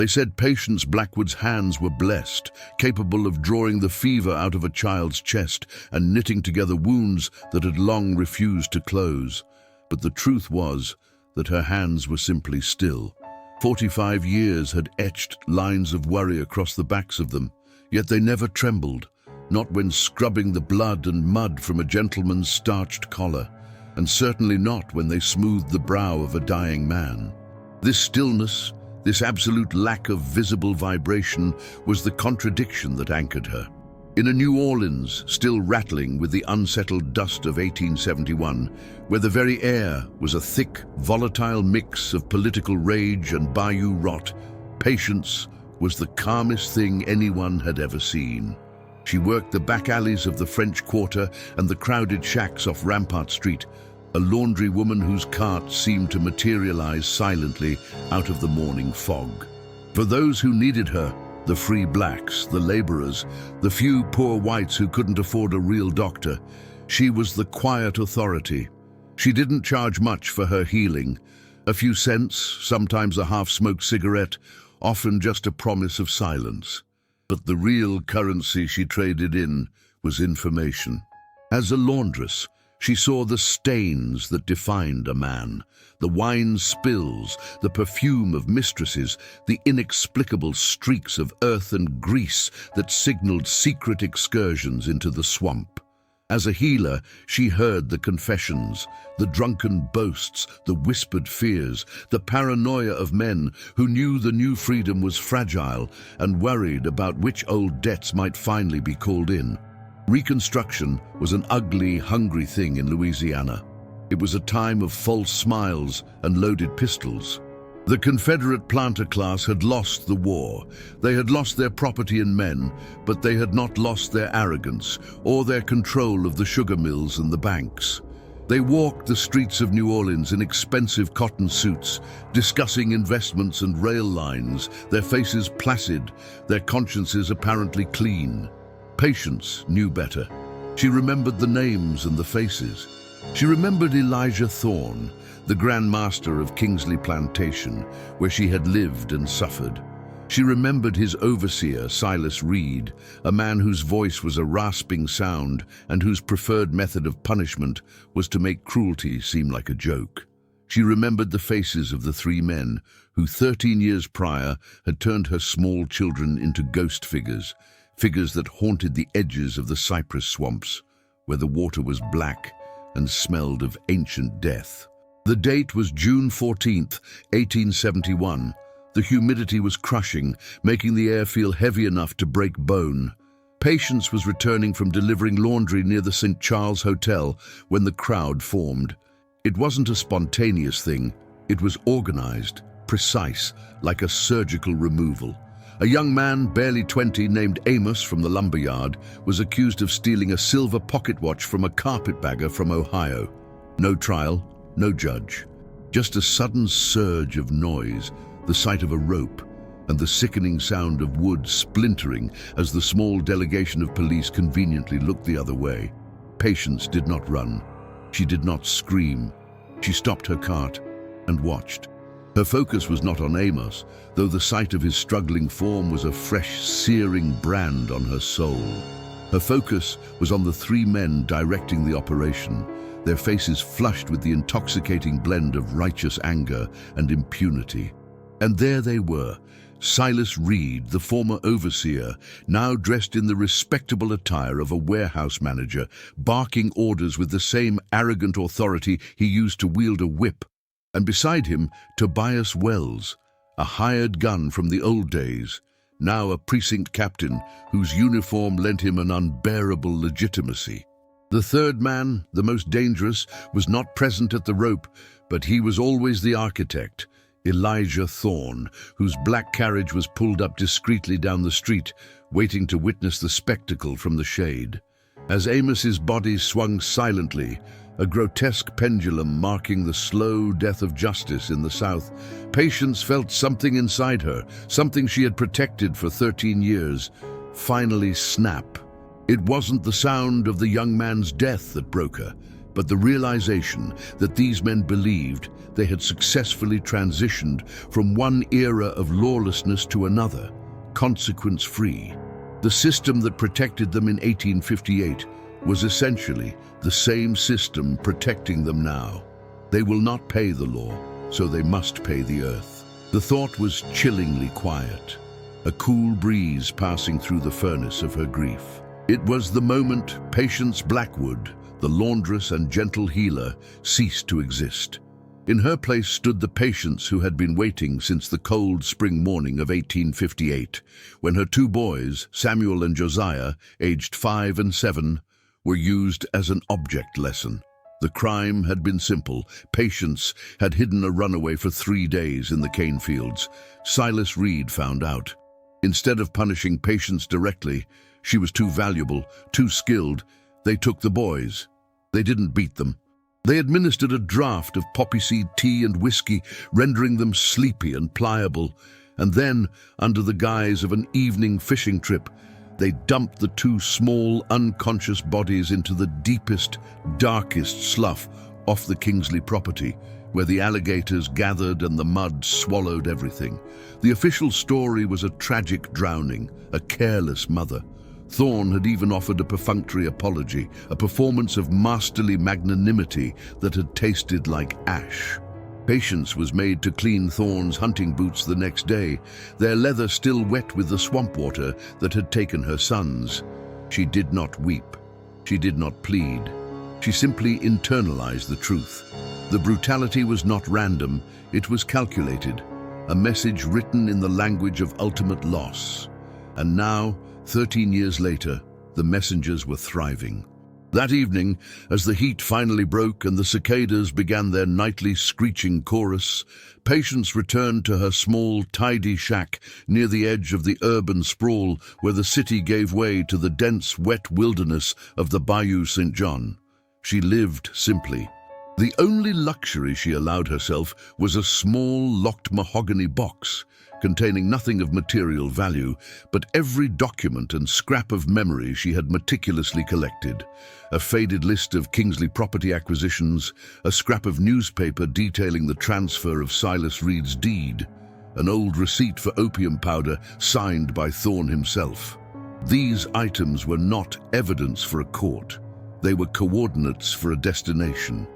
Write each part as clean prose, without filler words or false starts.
They said Patience Blackwood's hands were blessed, capable of drawing the fever out of a child's chest and knitting together wounds that had long refused to close. But the truth was that her hands were simply still. 45 years had etched lines of worry across the backs of them, yet they never trembled, not when scrubbing the blood and mud from a gentleman's starched collar, and certainly not when they smoothed the brow of a dying man. This stillness, this absolute lack of visible vibration, was the contradiction that anchored her. In a New Orleans still rattling with the unsettled dust of 1871, where the very air was a thick, volatile mix of political rage and Bayou rot, Patience was the calmest thing anyone had ever seen. She worked the back alleys of the French Quarter and the crowded shacks off Rampart Street, a laundry woman whose cart seemed to materialize silently out of the morning fog. For those who needed her, the free blacks, the laborers, the few poor whites who couldn't afford a real doctor, she was the quiet authority. She didn't charge much for her healing. A few cents, sometimes a half-smoked cigarette, often just a promise of silence. But the real currency she traded in was information. As a laundress, she saw the stains that defined a man, the wine spills, the perfume of mistresses, the inexplicable streaks of earth and grease that signaled secret excursions into the swamp. As a healer, she heard the confessions, the drunken boasts, the whispered fears, the paranoia of men who knew the new freedom was fragile and worried about which old debts might finally be called in. Reconstruction was an ugly, hungry thing in Louisiana. It was a time of false smiles and loaded pistols. The Confederate planter class had lost the war. They had lost their property and men, but they had not lost their arrogance or their control of the sugar mills and the banks. They walked the streets of New Orleans in expensive cotton suits, discussing investments and rail lines, their faces placid, their consciences apparently clean. Patience knew better. She remembered the names and the faces. She remembered Elijah Thorne, the Grand Master of Kingsley Plantation, where she had lived and suffered. She remembered his overseer, Silas Reed, a man whose voice was a rasping sound and whose preferred method of punishment was to make cruelty seem like a joke. She remembered the faces of the three men who 13 years prior had turned her small children into ghost figures, figures that haunted the edges of the cypress swamps, where the water was black and smelled of ancient death. The date was June 14th, 1871. The humidity was crushing, making the air feel heavy enough to break bone. Patience was returning from delivering laundry near the St. Charles Hotel when the crowd formed. It wasn't a spontaneous thing. It was organized, precise, like a surgical removal. A young man, barely 20, named Amos from the lumberyard, was accused of stealing a silver pocket watch from a carpetbagger from Ohio. No trial, no judge. Just a sudden surge of noise, the sight of a rope, and the sickening sound of wood splintering as the small delegation of police conveniently looked the other way. Patience did not run. She did not scream. She stopped her cart and watched. Her focus was not on Amos, though the sight of his struggling form was a fresh, searing brand on her soul. Her focus was on the three men directing the operation, their faces flushed with the intoxicating blend of righteous anger and impunity. And there they were, Silas Reed, the former overseer, now dressed in the respectable attire of a warehouse manager, barking orders with the same arrogant authority he used to wield a whip. And beside him, Tobias Wells, a hired gun from the old days, now a precinct captain whose uniform lent him an unbearable legitimacy. The third man, the most dangerous, was not present at the rope, but he was always the architect, Elijah Thorne, whose black carriage was pulled up discreetly down the street, waiting to witness the spectacle from the shade. As Amos's body swung silently, a grotesque pendulum marking the slow death of justice in the South, Patience felt something inside her, something she had protected for 13 years, finally snap. It wasn't the sound of the young man's death that broke her. but the realization that these men believed they had successfully transitioned from one era of lawlessness to another, consequence-free. The system that protected them in 1858 was essentially the same system protecting them now. They will not pay the law, so they must pay the earth. The thought was chillingly quiet, a cool breeze passing through the furnace of her grief. It was the moment Patience Blackwood, the laundress and gentle healer, ceased to exist. In her place stood the Patience who had been waiting since the cold spring morning of 1858, when her two boys, Samuel and Josiah, aged 5 and 7, were used as an object lesson. The crime had been simple. Patience had hidden a runaway for 3 days in the cane fields. Silas Reed found out. Instead of punishing Patience directly, she was too valuable, too skilled, they took the boys. They didn't beat them. They administered a draught of poppy seed tea and whiskey, rendering them sleepy and pliable. And then, under the guise of an evening fishing trip, they dumped the two small, unconscious bodies into the deepest, darkest slough off the Kingsley property, where the alligators gathered and the mud swallowed everything. The official story was a tragic drowning, a careless mother. Thorne had even offered a perfunctory apology, a performance of masterly magnanimity that had tasted like ash. Patience was made to clean Thorne's hunting boots the next day, their leather still wet with the swamp water that had taken her sons. She did not weep. She did not plead. She simply internalized the truth. The brutality was not random, it was calculated, a message written in the language of ultimate loss. And now, 13 years later, the messengers were thriving. That evening, as the heat finally broke and the cicadas began their nightly screeching chorus, Patience returned to her small, tidy shack near the edge of the urban sprawl where the city gave way to the dense, wet wilderness of the Bayou St. John. She lived simply. The only luxury she allowed herself was a small, locked mahogany box, containing nothing of material value, but every document and scrap of memory she had meticulously collected. A faded list of Kingsley property acquisitions, a scrap of newspaper detailing the transfer of Silas Reed's deed, an old receipt for opium powder signed by Thorne himself. These items were not evidence for a court. They were coordinates for a destination.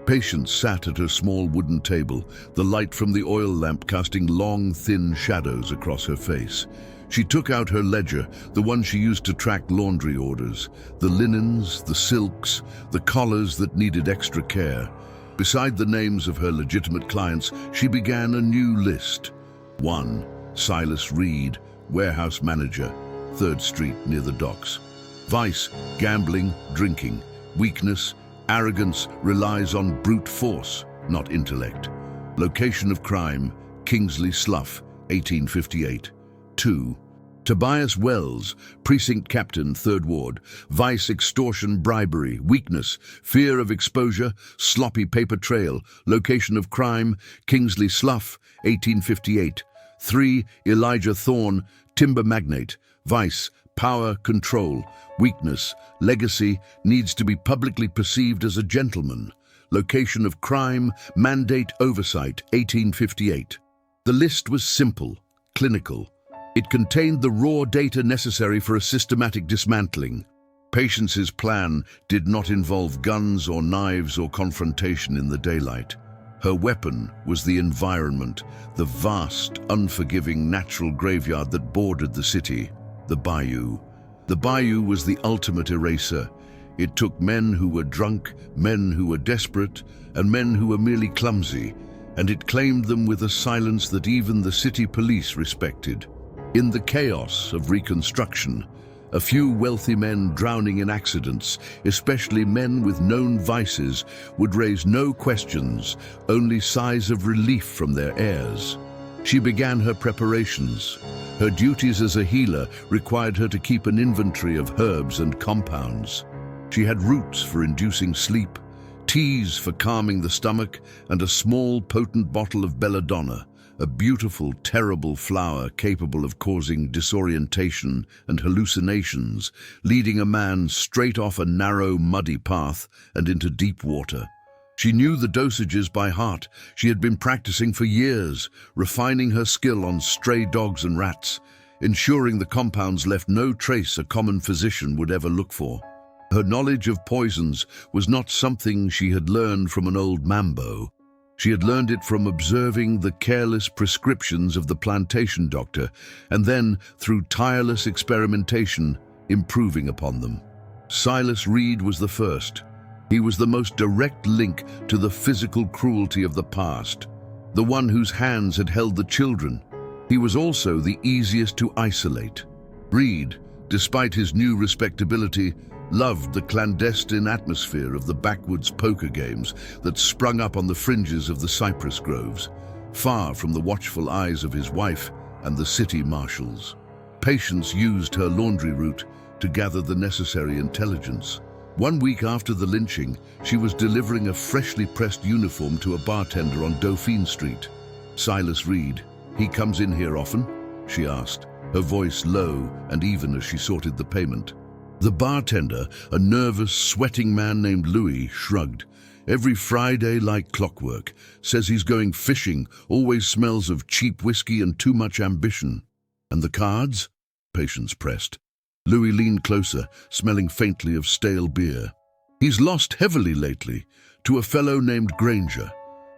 Patience sat at her small wooden table, the light from the oil lamp casting long, thin shadows across her face. She took out her ledger, the one she used to track laundry orders, the linens, the silks, the collars that needed extra care. Beside the names of her legitimate clients, she began a new list. 1. Silas Reed, warehouse manager, 3rd Street near the docks. Vice, gambling, drinking. Weakness, arrogance relies on brute force, not intellect. Location of crime, Kingsley Slough, 1858. 2. Tobias Wells, precinct captain, 3rd Ward. Vice, extortion, bribery. Weakness, fear of exposure, sloppy paper trail. Location of crime, Kingsley Slough, 1858. 3. Elijah Thorne, timber magnate. Vice, power, control. Weakness, legacy, needs to be publicly perceived as a gentleman. Location of crime, mandate oversight, 1858. The list was simple, clinical. It contained the raw data necessary for a systematic dismantling. Patience's plan did not involve guns or knives or confrontation in the daylight. Her weapon was the environment, the vast, unforgiving natural graveyard that bordered the city, the Bayou. The Bayou was the ultimate eraser. It took men who were drunk, men who were desperate, and men who were merely clumsy, and it claimed them with a silence that even the city police respected. In the chaos of reconstruction, a few wealthy men drowning in accidents, especially men with known vices, would raise no questions, only sighs of relief from their heirs. She began her preparations. Her duties as a healer required her to keep an inventory of herbs and compounds. She had roots for inducing sleep, teas for calming the stomach, and a small, potent bottle of belladonna, a beautiful, terrible flower capable of causing disorientation and hallucinations, leading a man straight off a narrow, muddy path and into deep water. She knew the dosages by heart. She had been practicing for years, refining her skill on stray dogs and rats, ensuring the compounds left no trace a common physician would ever look for. Her knowledge of poisons was not something she had learned from an old mambo. She had learned it from observing the careless prescriptions of the plantation doctor, and then, through tireless experimentation, improving upon them. Silas Reed was the first. He was the most direct link to the physical cruelty of the past, the one whose hands had held the children. He was also the easiest to isolate. Reed, despite his new respectability, loved the clandestine atmosphere of the backwoods poker games that sprung up on the fringes of the cypress groves, far from the watchful eyes of his wife and the city marshals. Patience used her laundry route to gather the necessary intelligence. 1 week after the lynching, she was delivering a freshly pressed uniform to a bartender on Dauphine Street. "Silas Reed, he comes in here often?" she asked, her voice low and even as she sorted the payment. The bartender, a nervous, sweating man named Louis, shrugged. "Every Friday like clockwork. Says he's going fishing, always smells of cheap whiskey and too much ambition." "And the cards?" Patience pressed. Louis leaned closer, smelling faintly of stale beer. "He's lost heavily lately, to a fellow named Granger.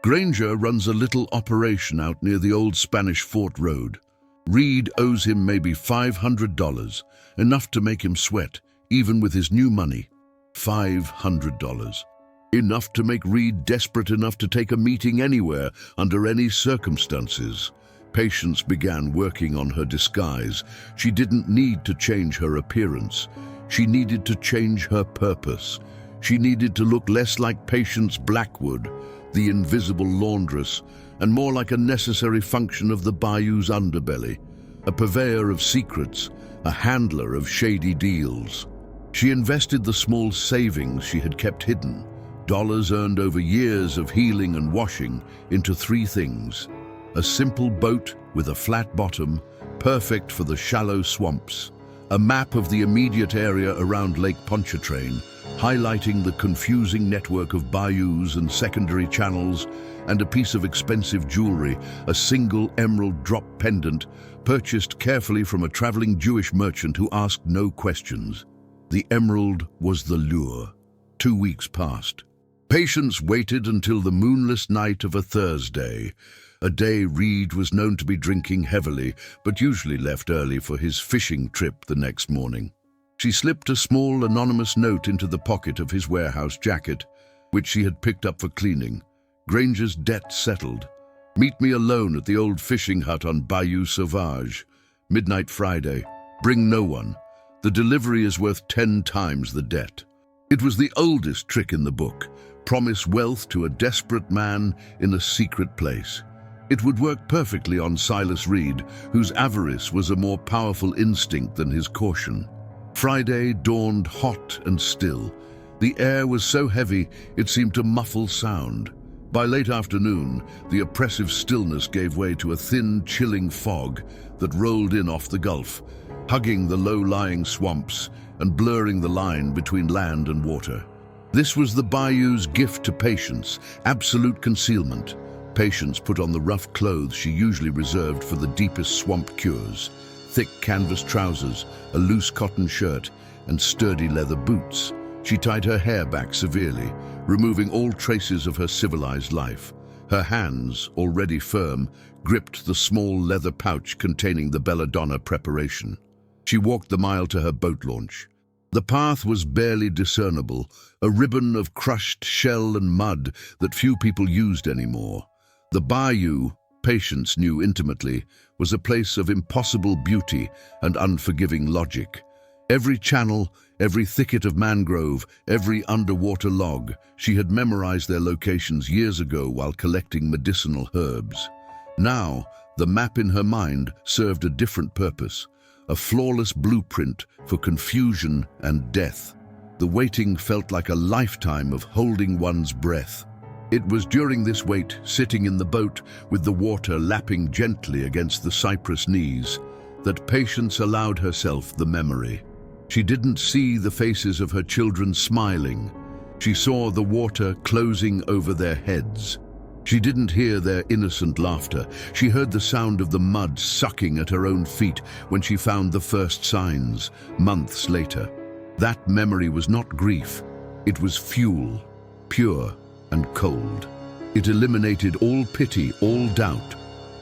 Granger runs a little operation out near the old Spanish Fort Road. Reed owes him maybe $500, enough to make him sweat, even with his new money. $500. Enough to make Reed desperate enough to take a meeting anywhere, under any circumstances." Patience began working on her disguise. She didn't need to change her appearance. She needed to change her purpose. She needed to look less like Patience Blackwood, the invisible laundress, and more like a necessary function of the Bayou's underbelly, a purveyor of secrets, a handler of shady deals. She invested the small savings she had kept hidden, dollars earned over years of healing and washing, into 3 things. A simple boat with a flat bottom, perfect for the shallow swamps. A map of the immediate area around Lake Pontchartrain, highlighting the confusing network of bayous and secondary channels, and a piece of expensive jewelry, a single emerald drop pendant, purchased carefully from a traveling Jewish merchant who asked no questions. The emerald was the lure. 2 weeks passed. Patience waited until the moonless night of a Thursday, a day Reed was known to be drinking heavily, but usually left early for his fishing trip the next morning. She slipped a small anonymous note into the pocket of his warehouse jacket, which she had picked up for cleaning. "Granger's debt settled. Meet me alone at the old fishing hut on Bayou Sauvage. Midnight Friday. Bring no one. The delivery is worth 10 times the debt." It was the oldest trick in the book. Promise wealth to a desperate man in a secret place. It would work perfectly on Silas Reed, whose avarice was a more powerful instinct than his caution. Friday dawned hot and still. The air was so heavy it seemed to muffle sound. By late afternoon, the oppressive stillness gave way to a thin, chilling fog that rolled in off the Gulf, hugging the low-lying swamps and blurring the line between land and water. This was the Bayou's gift to Patience, absolute concealment. Patience put on the rough clothes she usually reserved for the deepest swamp cures: thick canvas trousers, a loose cotton shirt, and sturdy leather boots. She tied her hair back severely, removing all traces of her civilized life. Her hands, already firm, gripped the small leather pouch containing the belladonna preparation. She walked the mile to her boat launch. The path was barely discernible, a ribbon of crushed shell and mud that few people used anymore. The Bayou, Patience knew intimately, was a place of impossible beauty and unforgiving logic. Every channel, every thicket of mangrove, every underwater log, she had memorized their locations years ago while collecting medicinal herbs. Now, the map in her mind served a different purpose, a flawless blueprint for confusion and death. The waiting felt like a lifetime of holding one's breath. It was during this wait, sitting in the boat with the water lapping gently against the cypress knees, that Patience allowed herself the memory. She didn't see the faces of her children smiling. She saw the water closing over their heads. She didn't hear their innocent laughter. She heard the sound of the mud sucking at her own feet when she found the first signs, months later. That memory was not grief. It was fuel, pure and cold. It eliminated all pity, all doubt,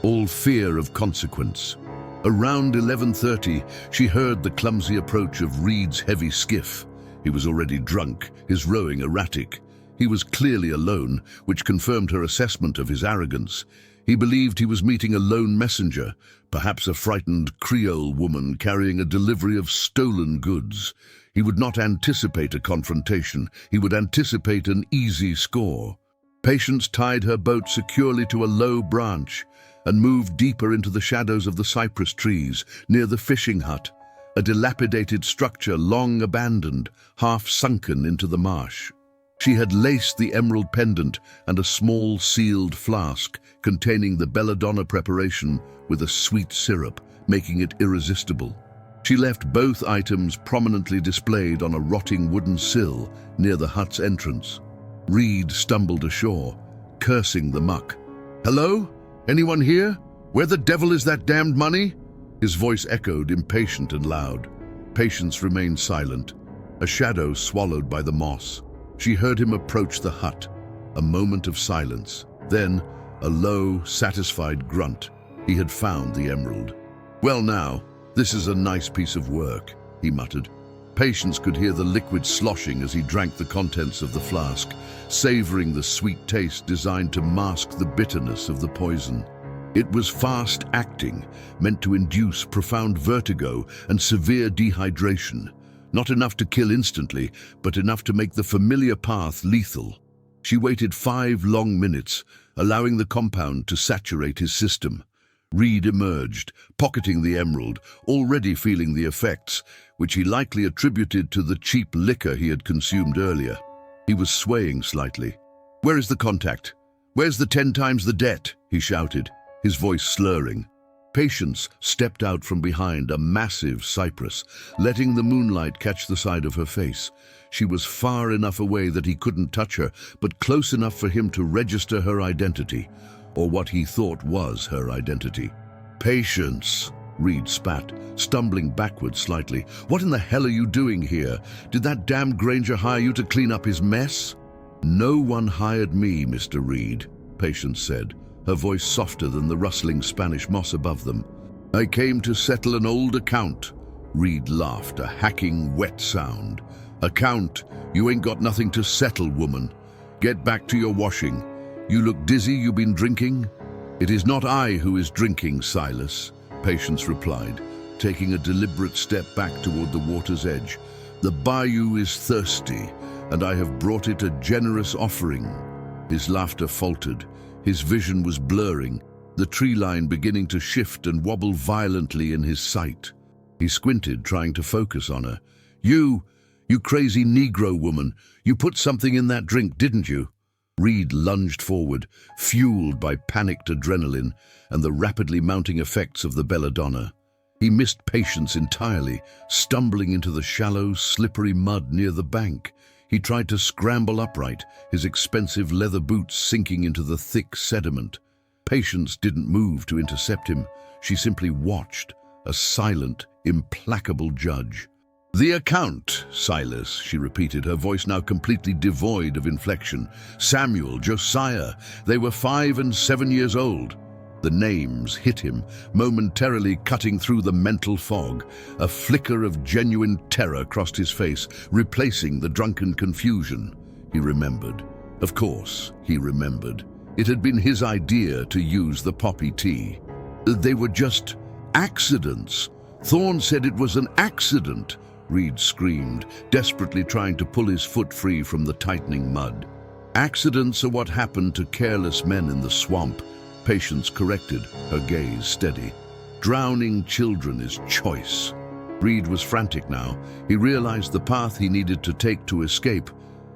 all fear of consequence. Around 11:30, she heard the clumsy approach of Reed's heavy skiff. He was already drunk, his rowing erratic. He was clearly alone, which confirmed her assessment of his arrogance. He believed he was meeting a lone messenger, perhaps a frightened Creole woman carrying a delivery of stolen goods. He would not anticipate a confrontation. He would anticipate an easy score. Patience tied her boat securely to a low branch and moved deeper into the shadows of the cypress trees near the fishing hut, a dilapidated structure long abandoned, half sunken into the marsh. She had laced the emerald pendant and a small sealed flask containing the belladonna preparation with a sweet syrup, making it irresistible. She left both items prominently displayed on a rotting wooden sill near the hut's entrance. Reed stumbled ashore, cursing the muck. "Hello? Anyone here? Where the devil is that damned money?" His voice echoed, impatient and loud. Patience remained silent, a shadow swallowed by the moss. She heard him approach the hut. A moment of silence. Then, a low, satisfied grunt. He had found the emerald. "Well now, this is a nice piece of work," he muttered. Patience could hear the liquid sloshing as he drank the contents of the flask, savoring the sweet taste designed to mask the bitterness of the poison. It was fast-acting, meant to induce profound vertigo and severe dehydration. Not enough to kill instantly, but enough to make the familiar path lethal. She waited 5 long minutes, allowing the compound to saturate his system. Reed emerged, pocketing the emerald, already feeling the effects, which he likely attributed to the cheap liquor he had consumed earlier. He was swaying slightly. "Where is the contact? Where's the 10 times the debt?" he shouted, his voice slurring. Patience stepped out from behind a massive cypress, letting the moonlight catch the side of her face. She was far enough away that he couldn't touch her, but close enough for him to register her identity, or what he thought was her identity. "Patience," Reed spat, stumbling backwards slightly. "What in the hell are you doing here? Did that damn Granger hire you to clean up his mess?" "No one hired me, Mr. Reed," Patience said, her voice softer than the rustling Spanish moss above them. "I came to settle an old account." Reed laughed, a hacking, wet sound. "Account? You ain't got nothing to settle, woman. Get back to your washing. You look dizzy, you been drinking?" "It is not I who is drinking, Silas," Patience replied, taking a deliberate step back toward the water's edge. "The Bayou is thirsty, and I have brought it a generous offering." His laughter faltered. His vision was blurring, the tree line beginning to shift and wobble violently in his sight. He squinted, trying to focus on her. You crazy Negro woman, you put something in that drink, didn't you?" Reed lunged forward, fueled by panicked adrenaline and the rapidly mounting effects of the belladonna. He missed Patience entirely, stumbling into the shallow, slippery mud near the bank. He tried to scramble upright, his expensive leather boots sinking into the thick sediment. Patience didn't move to intercept him. She simply watched, a silent, implacable judge. "The account, Silas," she repeated, her voice now completely devoid of inflection. "Samuel, Josiah, they were 5 and 7 years old." The names hit him, momentarily cutting through the mental fog. A flicker of genuine terror crossed his face, replacing the drunken confusion. He remembered. Of course, he remembered. It had been his idea to use the poppy tea. They were just accidents. Thorne said it was an accident, Reed screamed, desperately trying to pull his foot free from the tightening mud. "Accidents are what happened to careless men in the swamp," Patience corrected, her gaze steady. "Drowning children is choice." Reed was frantic now. He realized the path he needed to take to escape.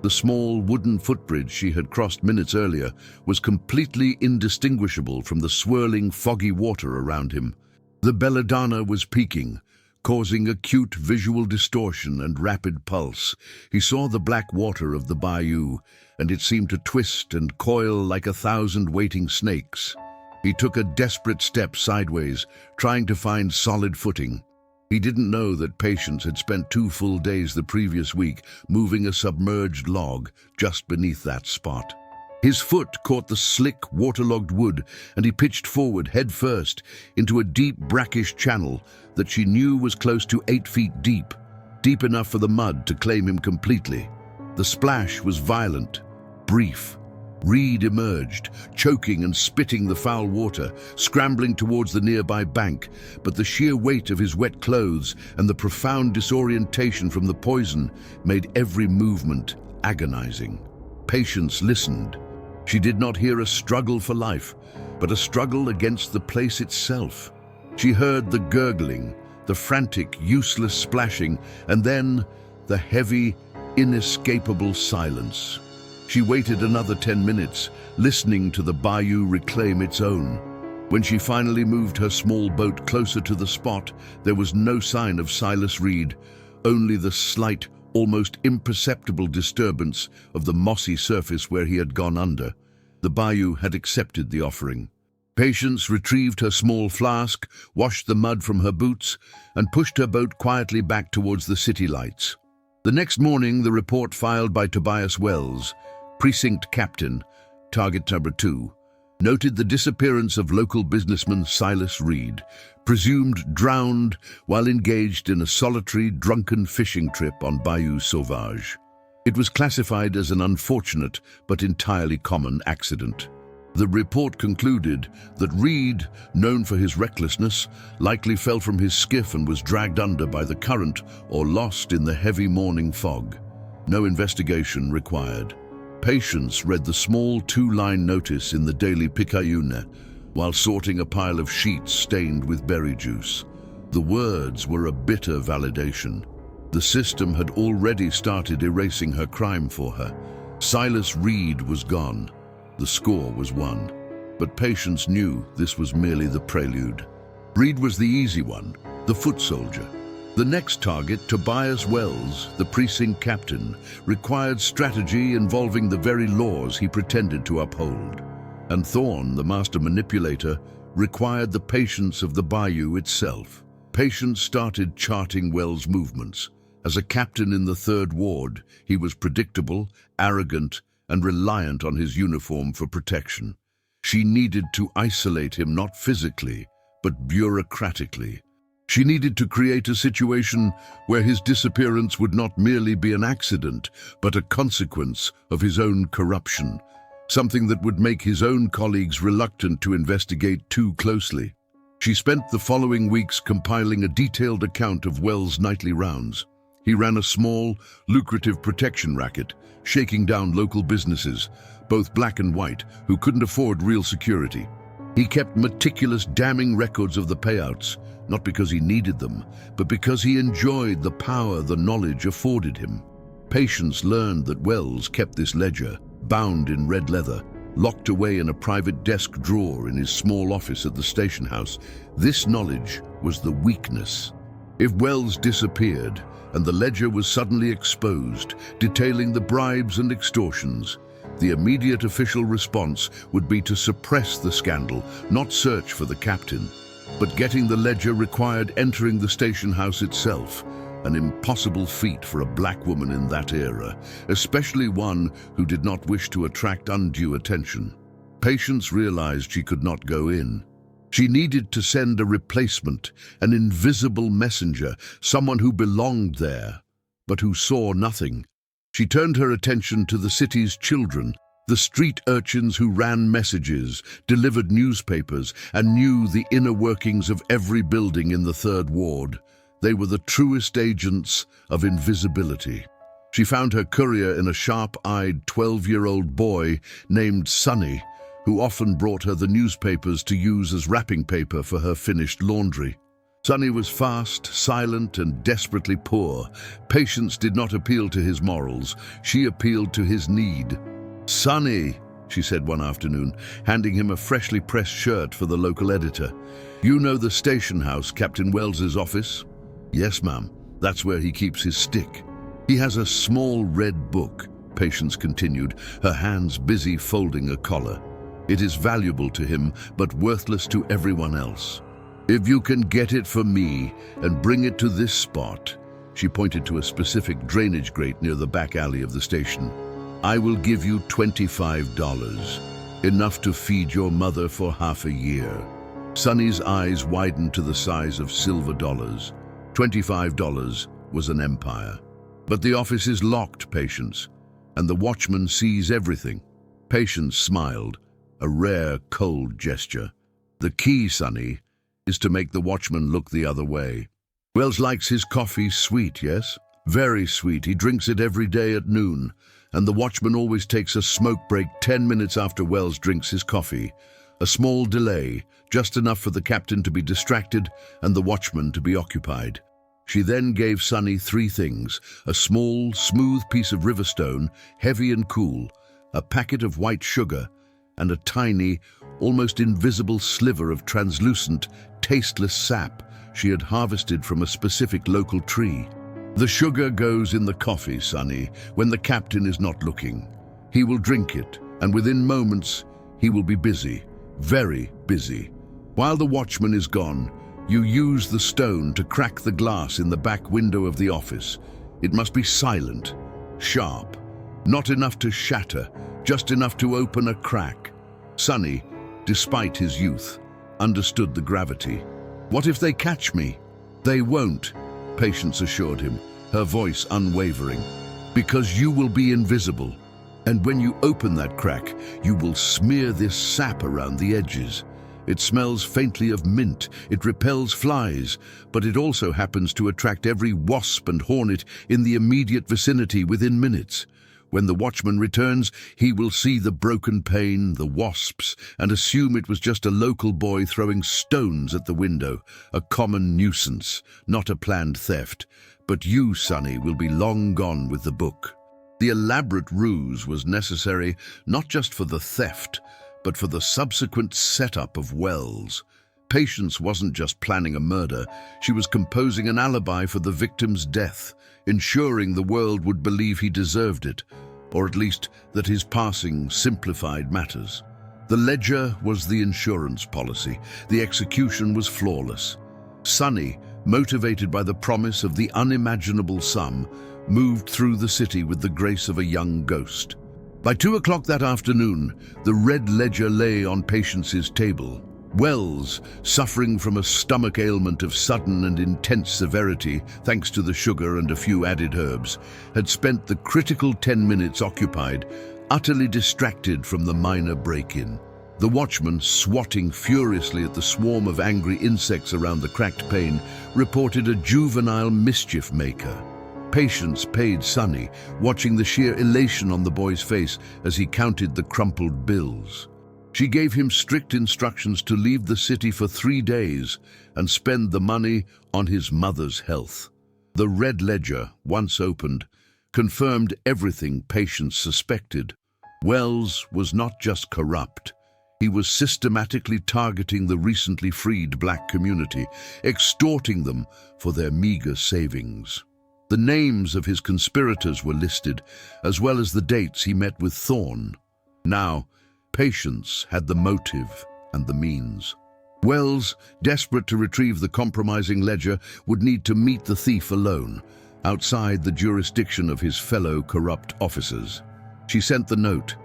The small wooden footbridge she had crossed minutes earlier was completely indistinguishable from the swirling, foggy water around him. The belladonna was peaking, causing acute visual distortion and rapid pulse. He saw the black water of the bayou, and it seemed to twist and coil like 1,000 waiting snakes. He took a desperate step sideways, trying to find solid footing. He didn't know that Patience had spent 2 full days the previous week moving a submerged log just beneath that spot. His foot caught the slick, waterlogged wood, and he pitched forward head first into a deep, brackish channel that she knew was close to 8 feet deep, deep enough for the mud to claim him completely. The splash was violent, brief. Reed emerged, choking and spitting the foul water, scrambling towards the nearby bank, but the sheer weight of his wet clothes and the profound disorientation from the poison made every movement agonizing. Patience listened. She did not hear a struggle for life, but a struggle against the place itself. She heard the gurgling, the frantic, useless splashing, and then the heavy, inescapable silence. She waited another 10 minutes, listening to the bayou reclaim its own. When she finally moved her small boat closer to the spot, there was no sign of Silas Reed, only the slight, almost imperceptible disturbance of the mossy surface where he had gone under. The bayou had accepted the offering. Patience retrieved her small flask, washed the mud from her boots, and pushed her boat quietly back towards the city lights. The next morning, the report filed by Tobias Wells, Precinct Captain, Target Number 2, noted the disappearance of local businessman Silas Reed, presumed drowned while engaged in a solitary, drunken fishing trip on Bayou Sauvage. It was classified as an unfortunate but entirely common accident. The report concluded that Reed, known for his recklessness, likely fell from his skiff and was dragged under by the current or lost in the heavy morning fog. No investigation required. Patience read the small 2-line notice in the Daily Picayune while sorting a pile of sheets stained with berry juice. The words were a bitter validation. The system had already started erasing her crime for her. Silas Reed was gone. The score was won. But Patience knew this was merely the prelude. Reed was the easy one, the foot soldier. The next target, Tobias Wells, the precinct captain, required strategy involving the very laws he pretended to uphold. And Thorne, the master manipulator, required the patience of the bayou itself. Patience started charting Wells' movements. As a captain in the 3rd Ward, he was predictable, arrogant, and reliant on his uniform for protection. She needed to isolate him not physically, but bureaucratically. She needed to create a situation where his disappearance would not merely be an accident, but a consequence of his own corruption, something that would make his own colleagues reluctant to investigate too closely. She spent the following weeks compiling a detailed account of Wells' nightly rounds. He ran a small, lucrative protection racket, shaking down local businesses, both black and white, who couldn't afford real security. He kept meticulous, damning records of the payouts, not because he needed them, but because he enjoyed the power the knowledge afforded him. Patience learned that Wells kept this ledger, bound in red leather, locked away in a private desk drawer in his small office at the station house. This knowledge was the weakness. If Wells disappeared, and the ledger was suddenly exposed, detailing the bribes and extortions, the immediate official response would be to suppress the scandal, not search for the captain. But getting the ledger required entering the station house itself, an impossible feat for a black woman in that era, especially one who did not wish to attract undue attention. Patience realized she could not go in. She needed to send a replacement, an invisible messenger, someone who belonged there, but who saw nothing. She turned her attention to the city's children, the street urchins who ran messages, delivered newspapers, and knew the inner workings of every building in the 3rd Ward. They were the truest agents of invisibility. She found her courier in a sharp-eyed 12-year-old boy named Sonny, who often brought her the newspapers to use as wrapping paper for her finished laundry. Sonny was fast, silent, and desperately poor. Patience did not appeal to his morals. She appealed to his need. "Sonny," she said one afternoon, handing him a freshly pressed shirt for the local editor. "You know the station house, Captain Wells's office?" "Yes, ma'am. That's where he keeps his stick." "He has a small red book," Patience continued, her hands busy folding a collar. "It is valuable to him, but worthless to everyone else. If you can get it for me and bring it to this spot," she pointed to a specific drainage grate near the back alley of the station, "I will give you $25, enough to feed your mother for half a year." Sonny's eyes widened to the size of silver dollars. $25 was an empire. "But the office is locked, Patience, and the watchman sees everything." Patience smiled, a rare, cold gesture. "The key, Sonny, is to make the watchman look the other way. Wells likes his coffee sweet, yes? Very sweet. He drinks it every day at noon, and the watchman always takes a smoke break 10 minutes after Wells drinks his coffee. A small delay, just enough for the captain to be distracted and the watchman to be occupied." She then gave Sonny 3 things: a small, smooth piece of riverstone, heavy and cool, a packet of white sugar, and a tiny, almost invisible sliver of translucent, tasteless sap she had harvested from a specific local tree. "The sugar goes in the coffee, Sonny, when the captain is not looking. He will drink it, and within moments he will be busy, very busy. While the watchman is gone, you use the stone to crack the glass in the back window of the office. It must be silent, sharp, not enough to shatter, just enough to open a crack." Sonny, despite his youth, understood the gravity. "What if they catch me?" "They won't," Patience assured him, her voice unwavering. "Because you will be invisible. And when you open that crack, you will smear this sap around the edges. It smells faintly of mint, it repels flies, but it also happens to attract every wasp and hornet in the immediate vicinity within minutes. When the watchman returns, he will see the broken pane, the wasps, and assume it was just a local boy throwing stones at the window, a common nuisance, not a planned theft. But you, Sonny, will be long gone with the book." The elaborate ruse was necessary not just for the theft, but for the subsequent setup of Wells. Patience wasn't just planning a murder, she was composing an alibi for the victim's death, ensuring the world would believe he deserved it, or at least that his passing simplified matters. The ledger was the insurance policy, the execution was flawless. Sonny, motivated by the promise of the unimaginable sum, moved through the city with the grace of a young ghost. By 2 o'clock that afternoon, the red ledger lay on Patience's table. Wells, suffering from a stomach ailment of sudden and intense severity, thanks to the sugar and a few added herbs, had spent the critical 10 minutes occupied, utterly distracted from the minor break-in. The watchman, swatting furiously at the swarm of angry insects around the cracked pane, reported a juvenile mischief maker. Patience paid Sonny, watching the sheer elation on the boy's face as he counted the crumpled bills. She gave him strict instructions to leave the city for 3 days and spend the money on his mother's health. The red ledger, once opened, confirmed everything Patience suspected. Wells was not just corrupt. He was systematically targeting the recently freed black community, extorting them for their meager savings. The names of his conspirators were listed, as well as the dates he met with Thorne. Now, Patience had the motive and the means. Wells, desperate to retrieve the compromising ledger, would need to meet the thief alone, outside the jurisdiction of his fellow corrupt officers. She sent the note,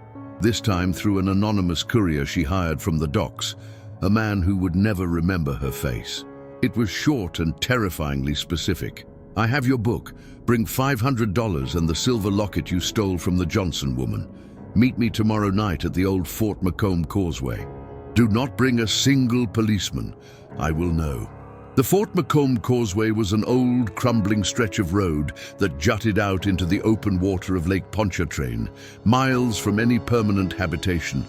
this time through an anonymous courier she hired from the docks, a man who would never remember her face. It was short and terrifyingly specific. "I have your book. Bring $500 and the silver locket you stole from the Johnson woman. Meet me tomorrow night at the old Fort Macomb Causeway. Do not bring a single policeman. I will know." The Fort Macomb Causeway was an old, crumbling stretch of road that jutted out into the open water of Lake Pontchartrain, miles from any permanent habitation.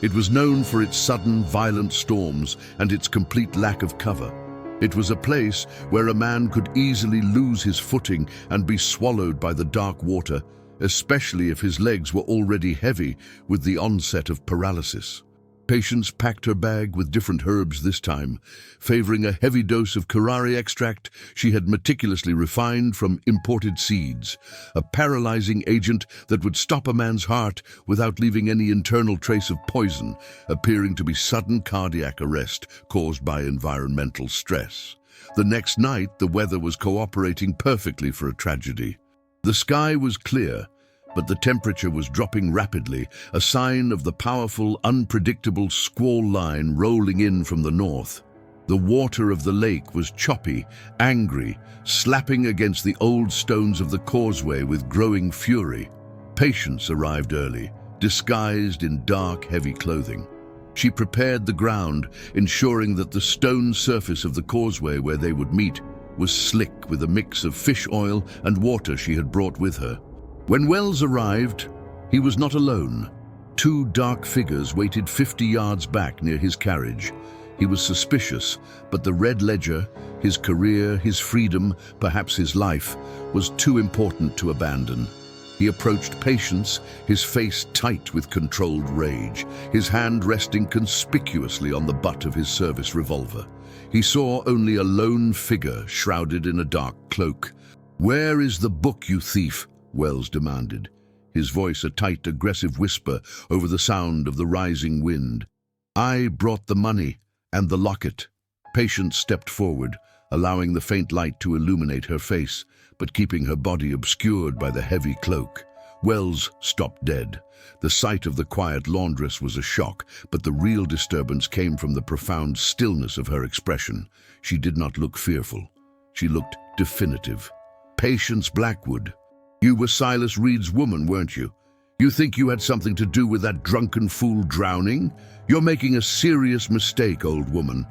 It was known for its sudden, violent storms and its complete lack of cover. It was a place where a man could easily lose his footing and be swallowed by the dark water, especially if his legs were already heavy with the onset of paralysis. Patience packed her bag with different herbs this time, favoring a heavy dose of curare extract she had meticulously refined from imported seeds, a paralyzing agent that would stop a man's heart without leaving any internal trace of poison, appearing to be sudden cardiac arrest caused by environmental stress. The next night, the weather was cooperating perfectly for a tragedy. The sky was clear, but the temperature was dropping rapidly, a sign of the powerful, unpredictable squall line rolling in from the north. The water of the lake was choppy, angry, slapping against the old stones of the causeway with growing fury. Patience arrived early, disguised in dark, heavy clothing. She prepared the ground, ensuring that the stone surface of the causeway where they would meet was slick with a mix of fish oil and water she had brought with her. When Wells arrived, he was not alone. Two dark figures waited 50 yards back near his carriage. He was suspicious, but the red ledger, his career, his freedom, perhaps his life, was too important to abandon. He approached Patience, his face tight with controlled rage, his hand resting conspicuously on the butt of his service revolver. He saw only a lone figure shrouded in a dark cloak. "Where is the book, you thief?" Wells demanded, his voice a tight, aggressive whisper over the sound of the rising wind. "I brought the money and the locket." Patience stepped forward, allowing the faint light to illuminate her face, but keeping her body obscured by the heavy cloak. Wells stopped dead. The sight of the quiet laundress was a shock, but the real disturbance came from the profound stillness of her expression. She did not look fearful. She looked definitive. "Patience Blackwood. You were Silas Reed's woman, weren't you? You think you had something to do with that drunken fool drowning? You're making a serious mistake, old woman."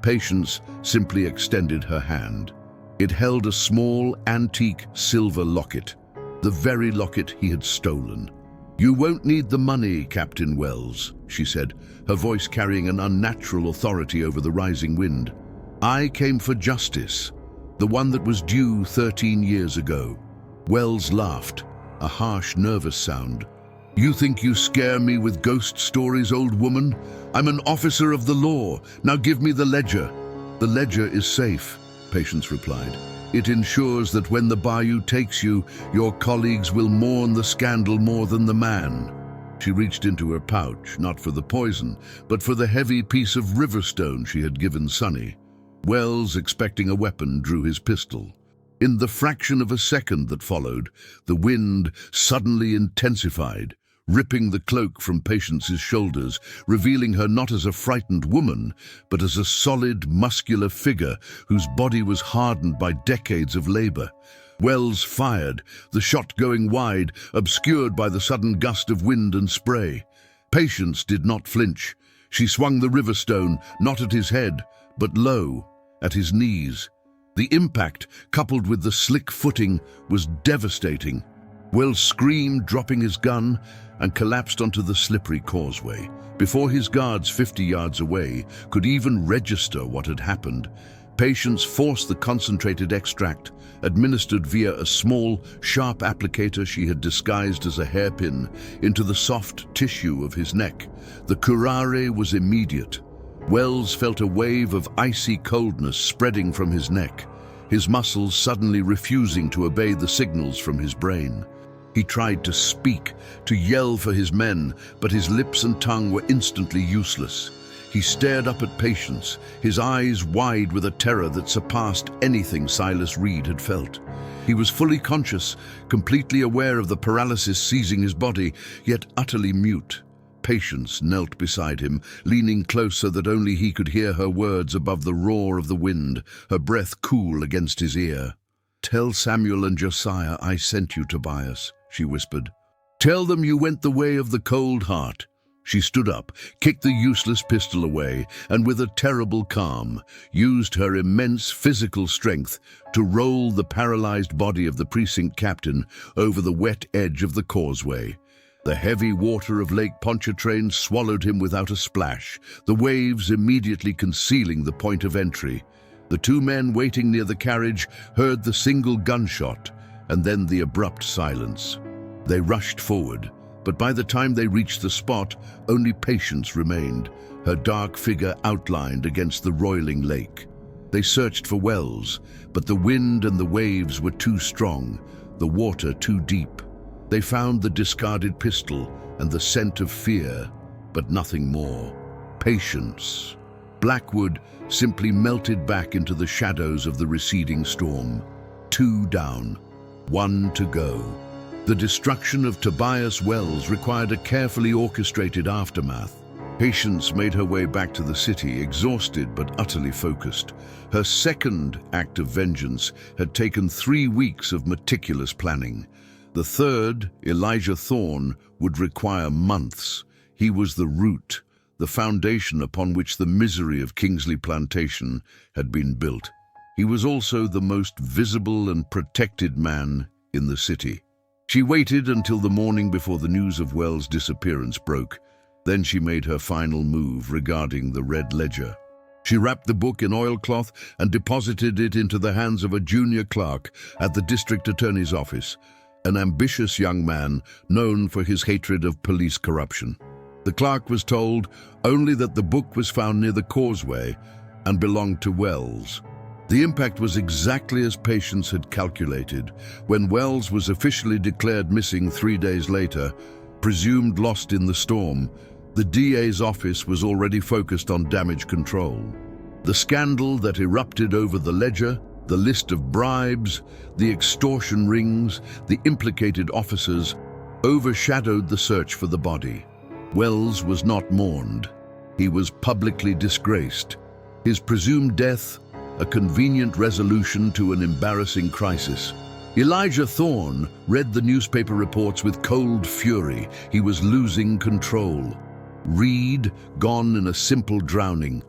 Patience simply extended her hand. It held a small, antique silver locket, the very locket he had stolen. "You won't need the money, Captain Wells," she said, her voice carrying an unnatural authority over the rising wind. "I came for justice, the one that was due 13 years ago." Wells laughed, a harsh, nervous sound. "You think you scare me with ghost stories, old woman? I'm an officer of the law. Now give me the ledger." "The ledger is safe," Patience replied. "It ensures that when the Bayou takes you, your colleagues will mourn the scandal more than the man." She reached into her pouch, not for the poison, but for the heavy piece of riverstone she had given Sonny. Wells, expecting a weapon, drew his pistol. In the fraction of a second that followed, the wind suddenly intensified, ripping the cloak from Patience's shoulders, revealing her not as a frightened woman, but as a solid, muscular figure whose body was hardened by decades of labor. Wells fired, the shot going wide, obscured by the sudden gust of wind and spray. Patience did not flinch. She swung the riverstone, not at his head, but low, at his knees. The impact, coupled with the slick footing, was devastating. Wells screamed, dropping his gun, and collapsed onto the slippery causeway. Before his guards 50 yards away could even register what had happened, Patience forced the concentrated extract, administered via a small, sharp applicator she had disguised as a hairpin, into the soft tissue of his neck. The curare was immediate. Wells felt a wave of icy coldness spreading from his neck, his muscles suddenly refusing to obey the signals from his brain. He tried to speak, to yell for his men, but his lips and tongue were instantly useless. He stared up at Patience, his eyes wide with a terror that surpassed anything Silas Reed had felt. He was fully conscious, completely aware of the paralysis seizing his body, yet utterly mute. Patience knelt beside him, leaning close so that only he could hear her words above the roar of the wind, her breath cool against his ear. "Tell Samuel and Josiah I sent you, Tobias," she whispered. "Tell them you went the way of the cold heart." She stood up, kicked the useless pistol away, and with a terrible calm, used her immense physical strength to roll the paralyzed body of the precinct captain over the wet edge of the causeway. The heavy water of Lake Pontchartrain swallowed him without a splash, the waves immediately concealing the point of entry. The two men waiting near the carriage heard the single gunshot and then the abrupt silence. They rushed forward, but by the time they reached the spot, only Patience remained, her dark figure outlined against the roiling lake. They searched for Wells, but the wind and the waves were too strong, the water too deep. They found the discarded pistol and the scent of fear, but nothing more. Patience. Blackwood simply melted back into the shadows of the receding storm. 2 down, 1 to go. The destruction of Tobias Wells required a carefully orchestrated aftermath. Patience made her way back to the city, exhausted but utterly focused. Her second act of vengeance had taken 3 weeks of meticulous planning. The third, Elijah Thorne, would require months. He was the root, the foundation upon which the misery of Kingsley Plantation had been built. He was also the most visible and protected man in the city. She waited until the morning before the news of Wells' disappearance broke. Then she made her final move regarding the red ledger. She wrapped the book in oilcloth and deposited it into the hands of a junior clerk at the district attorney's office, an ambitious young man known for his hatred of police corruption. The clerk was told only that the book was found near the causeway and belonged to Wells. The impact was exactly as Patience had calculated. When Wells was officially declared missing 3 days later, presumed lost in the storm, the DA's office was already focused on damage control. The scandal that erupted over the ledger, the list of bribes, the extortion rings, the implicated officers, overshadowed the search for the body. Wells was not mourned. He was publicly disgraced. His presumed death, a convenient resolution to an embarrassing crisis. Elijah Thorne read the newspaper reports with cold fury. He was losing control. Reed, gone in a simple drowning.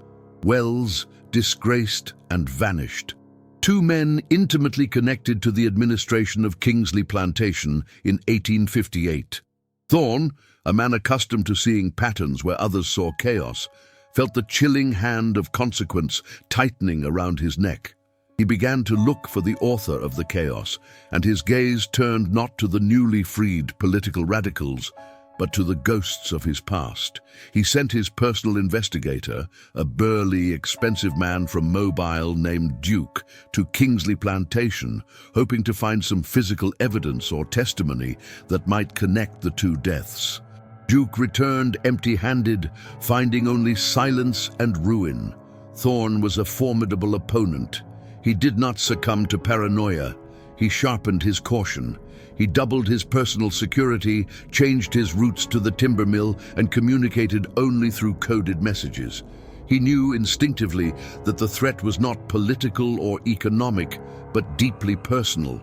Wells, disgraced and vanished. 2 men intimately connected to the administration of Kingsley Plantation in 1858. Thorne, a man accustomed to seeing patterns where others saw chaos, felt the chilling hand of consequence tightening around his neck. He began to look for the author of the chaos, and his gaze turned not to the newly freed political radicals, but to the ghosts of his past. He sent his personal investigator, a burly, expensive man from Mobile named Duke, to Kingsley Plantation, hoping to find some physical evidence or testimony that might connect the 2 deaths. Duke returned empty-handed, finding only silence and ruin. Thorne was a formidable opponent. He did not succumb to paranoia. He sharpened his caution. He doubled his personal security, changed his routes to the timber mill, and communicated only through coded messages. He knew instinctively that the threat was not political or economic, but deeply personal.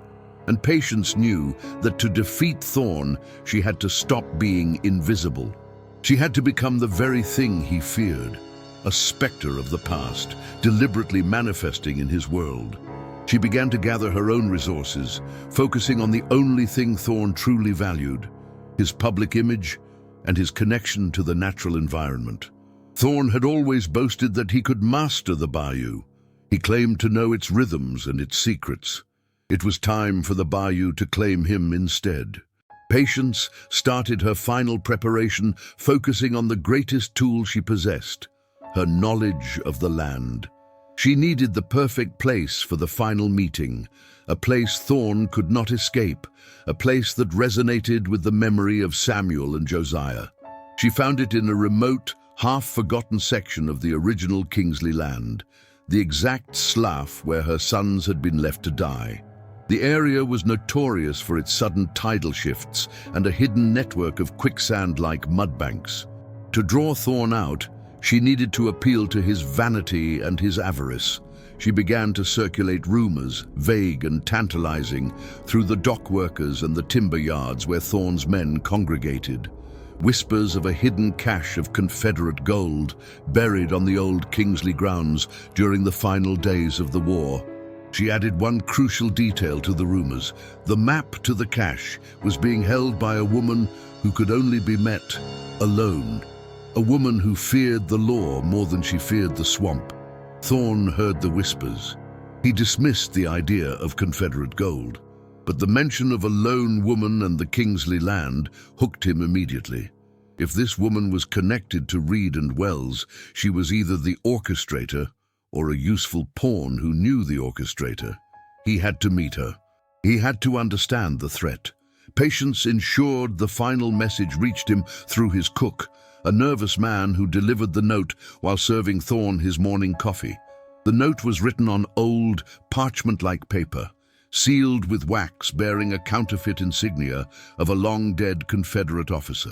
And Patience knew that to defeat Thorne, she had to stop being invisible. She had to become the very thing he feared, a specter of the past, deliberately manifesting in his world. She began to gather her own resources, focusing on the only thing Thorne truly valued, his public image and his connection to the natural environment. Thorne had always boasted that he could master the Bayou. He claimed to know its rhythms and its secrets. It was time for the Bayou to claim him instead. Patience started her final preparation, focusing on the greatest tool she possessed, her knowledge of the land. She needed the perfect place for the final meeting, a place Thorne could not escape, a place that resonated with the memory of Samuel and Josiah. She found it in a remote, half-forgotten section of the original Kingsley land, the exact slough where her sons had been left to die. The area was notorious for its sudden tidal shifts and a hidden network of quicksand-like mudbanks. To draw Thorne out, she needed to appeal to his vanity and his avarice. She began to circulate rumors, vague and tantalizing, through the dock workers and the timber yards where Thorne's men congregated. Whispers of a hidden cache of Confederate gold buried on the old Kingsley grounds during the final days of the war. She added one crucial detail to the rumors. The map to the cache was being held by a woman who could only be met alone. A woman who feared the law more than she feared the swamp. Thorne heard the whispers. He dismissed the idea of Confederate gold, but the mention of a lone woman and the Kingsley land hooked him immediately. If this woman was connected to Reed and Wells, she was either the orchestrator or a useful pawn who knew the orchestrator. He had to meet her. He had to understand the threat. Patience ensured the final message reached him through his cook, a nervous man who delivered the note while serving Thorne his morning coffee. The note was written on old, parchment-like paper, sealed with wax bearing a counterfeit insignia of a long-dead Confederate officer.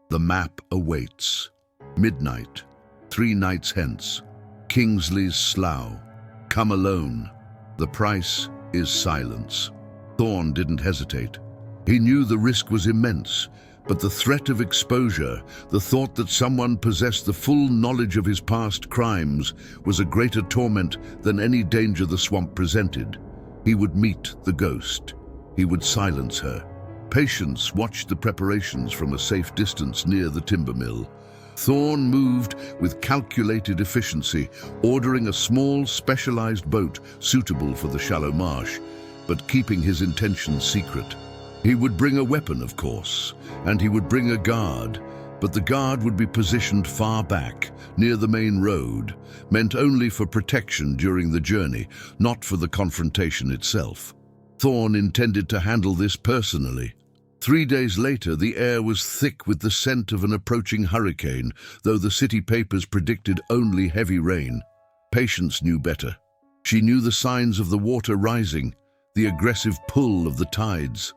The map awaits. Midnight, 3 nights hence. Kingsley's Slough. Come alone. The price is silence. Thorne didn't hesitate. He knew the risk was immense, but the threat of exposure, the thought that someone possessed the full knowledge of his past crimes, was a greater torment than any danger the swamp presented. He would meet the ghost. He would silence her. Patience watched the preparations from a safe distance near the timber mill. Thorne moved with calculated efficiency, ordering a small, specialized boat suitable for the shallow marsh, but keeping his intentions secret. He would bring a weapon, of course, and he would bring a guard, but the guard would be positioned far back, near the main road, meant only for protection during the journey, not for the confrontation itself. Thorne intended to handle this personally. 3 days later, the air was thick with the scent of an approaching hurricane, though the city papers predicted only heavy rain. Patience knew better. She knew the signs of the water rising, the aggressive pull of the tides.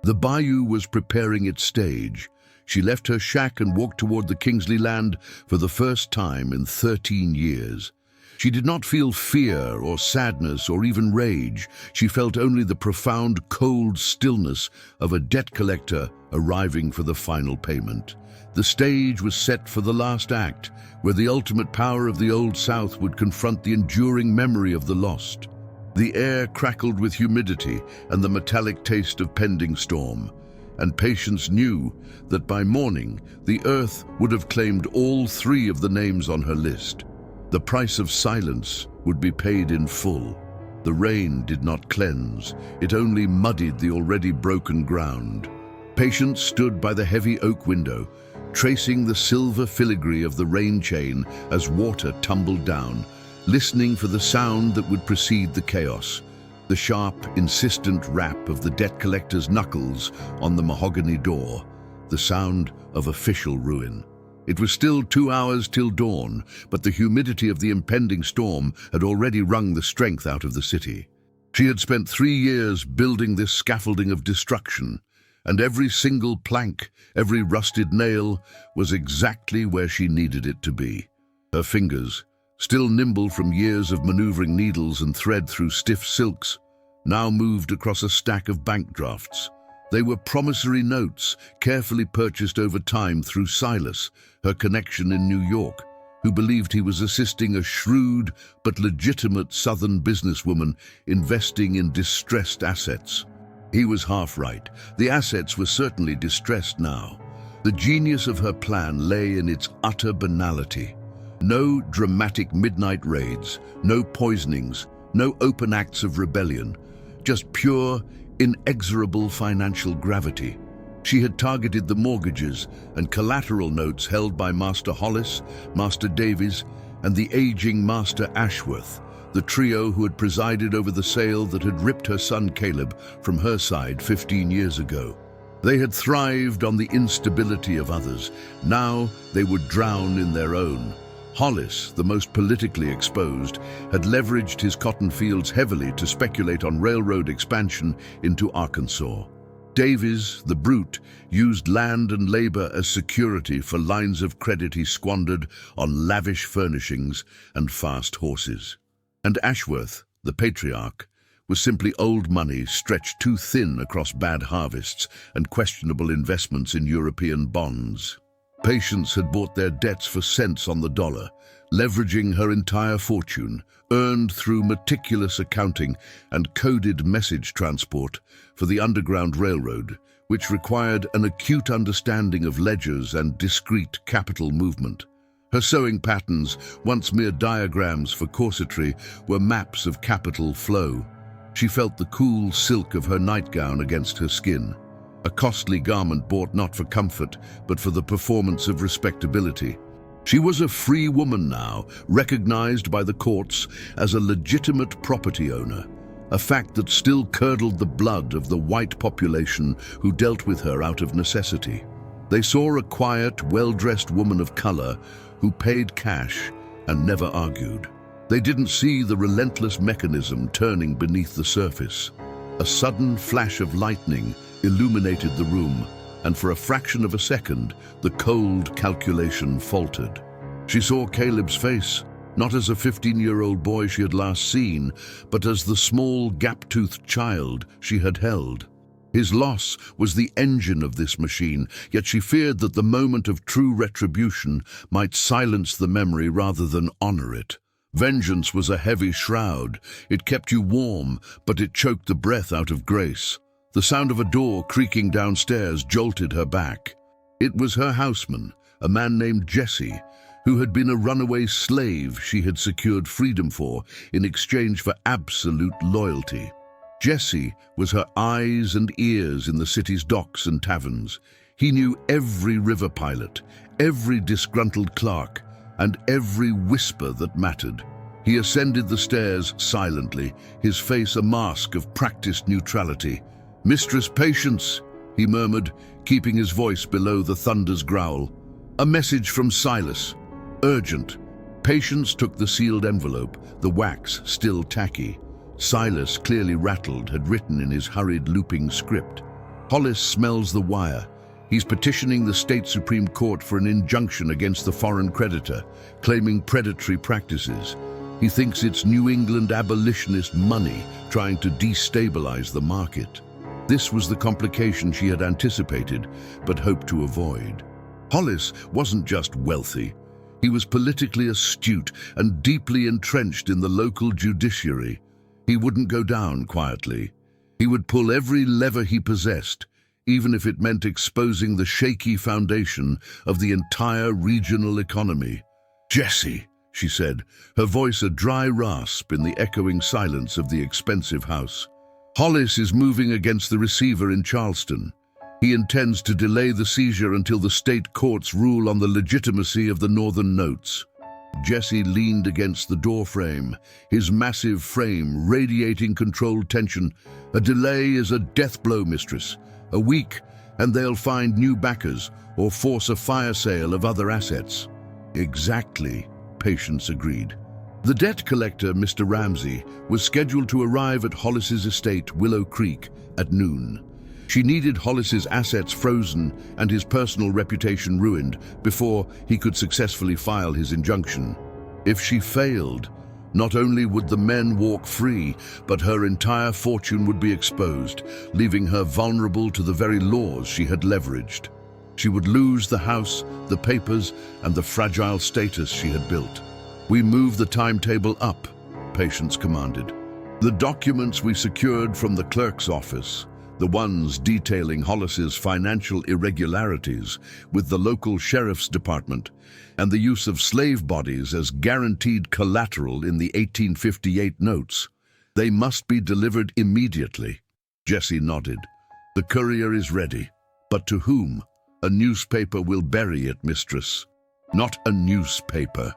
The Bayou was preparing its stage. She left her shack and walked toward the Kingsley land for the first time in 13 years. She did not feel fear or sadness or even rage. She felt only the profound, cold stillness of a debt collector arriving for the final payment. The stage was set for the last act, where the ultimate power of the Old South would confront the enduring memory of the lost. The air crackled with humidity and the metallic taste of pending storm, and Patience knew that by morning the earth would have claimed all 3 of the names on her list. The price of silence would be paid in full. The rain did not cleanse, it only muddied the already broken ground. Patience stood by the heavy oak window, tracing the silver filigree of the rain chain as water tumbled down, listening for the sound that would precede the chaos, the sharp, insistent rap of the debt collector's knuckles on the mahogany door, the sound of official ruin. It was still 2 hours till dawn, but the humidity of the impending storm had already wrung the strength out of the city. She had spent 3 years building this scaffolding of destruction, and every single plank, every rusted nail, was exactly where she needed it to be. Her fingers, still nimble from years of maneuvering needles and thread through stiff silks, now moved across a stack of bank drafts. They were promissory notes, carefully purchased over time through Silas, her connection in New York, who believed he was assisting a shrewd but legitimate Southern businesswoman investing in distressed assets. He was half right. The assets were certainly distressed now. The genius of her plan lay in its utter banality. No dramatic midnight raids, no poisonings, no open acts of rebellion, just pure, inexorable financial gravity. She had targeted the mortgages and collateral notes held by Master Hollis, Master Davies, and the aging Master Ashworth, the trio who had presided over the sale that had ripped her son Caleb from her side 15 years ago. They had thrived on the instability of others. Now they would drown in their own. Hollis, the most politically exposed, had leveraged his cotton fields heavily to speculate on railroad expansion into Arkansas. Davies, the brute, used land and labor as security for lines of credit he squandered on lavish furnishings and fast horses. And Ashworth, the patriarch, was simply old money stretched too thin across bad harvests and questionable investments in European bonds. Patience had bought their debts for cents on the dollar, leveraging her entire fortune, earned through meticulous accounting and coded message transport for the Underground Railroad, which required an acute understanding of ledgers and discrete capital movement. Her sewing patterns, once mere diagrams for corsetry, were maps of capital flow. She felt the cool silk of her nightgown against her skin, a costly garment bought not for comfort, but for the performance of respectability. She was a free woman now, recognized by the courts as a legitimate property owner, a fact that still curdled the blood of the white population who dealt with her out of necessity. They saw a quiet, well-dressed woman of color who paid cash and never argued. They didn't see the relentless mechanism turning beneath the surface. A sudden flash of lightning illuminated the room, and for a fraction of a second, the cold calculation faltered. She saw Caleb's face, not as a 15-year-old boy she had last seen, but as the small, gap-toothed child she had held. His loss was the engine of this machine, yet she feared that the moment of true retribution might silence the memory rather than honor it. Vengeance was a heavy shroud. It kept you warm, but it choked the breath out of grace. The sound of a door creaking downstairs jolted her back. It was her houseman, a man named Jesse, who had been a runaway slave she had secured freedom for in exchange for absolute loyalty. Jesse was her eyes and ears in the city's docks and taverns. He knew every river pilot, every disgruntled clerk, and every whisper that mattered. He ascended the stairs silently, his face a mask of practiced neutrality. "Mistress Patience," he murmured, keeping his voice below the thunder's growl. "A message from Silas. Urgent." Patience took the sealed envelope, the wax still tacky. Silas, clearly rattled, had written in his hurried, looping script. "Hollis smells the wire. He's petitioning the state Supreme Court for an injunction against the foreign creditor, claiming predatory practices. He thinks it's New England abolitionist money trying to destabilize the market." This was the complication she had anticipated, but hoped to avoid. Hollis wasn't just wealthy. He was politically astute and deeply entrenched in the local judiciary. He wouldn't go down quietly. He would pull every lever he possessed, even if it meant exposing the shaky foundation of the entire regional economy. "Jesse," she said, her voice a dry rasp in the echoing silence of the expensive house. "Hollis is moving against the receiver in Charleston. He intends to delay the seizure until the state courts rule on the legitimacy of the northern notes." Jesse leaned against the doorframe, his massive frame radiating controlled tension. "A delay is a death blow, mistress. A week, and they'll find new backers or force a fire sale of other assets." "Exactly," Patience agreed. The debt collector, Mr. Ramsey, was scheduled to arrive at Hollis's estate, Willow Creek, at noon. She needed Hollis's assets frozen and his personal reputation ruined before he could successfully file his injunction. If she failed, not only would the men walk free, but her entire fortune would be exposed, leaving her vulnerable to the very laws she had leveraged. She would lose the house, the papers, and the fragile status she had built. "We move the timetable up," Patience commanded. "The documents we secured from the clerk's office, the ones detailing Hollis's financial irregularities with the local sheriff's department, and the use of slave bodies as guaranteed collateral in the 1858 notes. They must be delivered immediately." Jesse nodded. "The courier is ready. But to whom?" "A newspaper will bury it, mistress." "Not a newspaper,"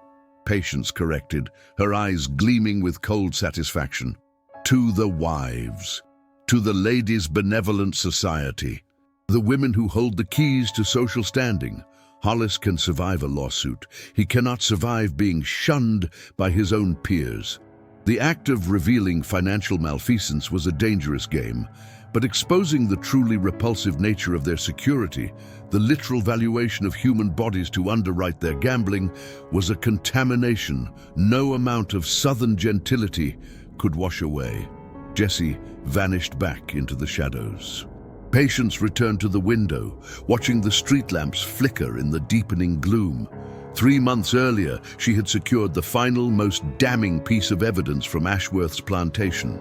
Patience corrected, her eyes gleaming with cold satisfaction. "To the wives. To the Ladies' Benevolent Society. The women who hold the keys to social standing. Hollis can survive a lawsuit. He cannot survive being shunned by his own peers." The act of revealing financial malfeasance was a dangerous game, but exposing the truly repulsive nature of their security, the literal valuation of human bodies to underwrite their gambling, was a contamination no amount of southern gentility could wash away. Jesse vanished back into the shadows. Patience returned to the window, watching the street lamps flicker in the deepening gloom. 3 months earlier, she had secured the final, most damning piece of evidence from Ashworth's plantation.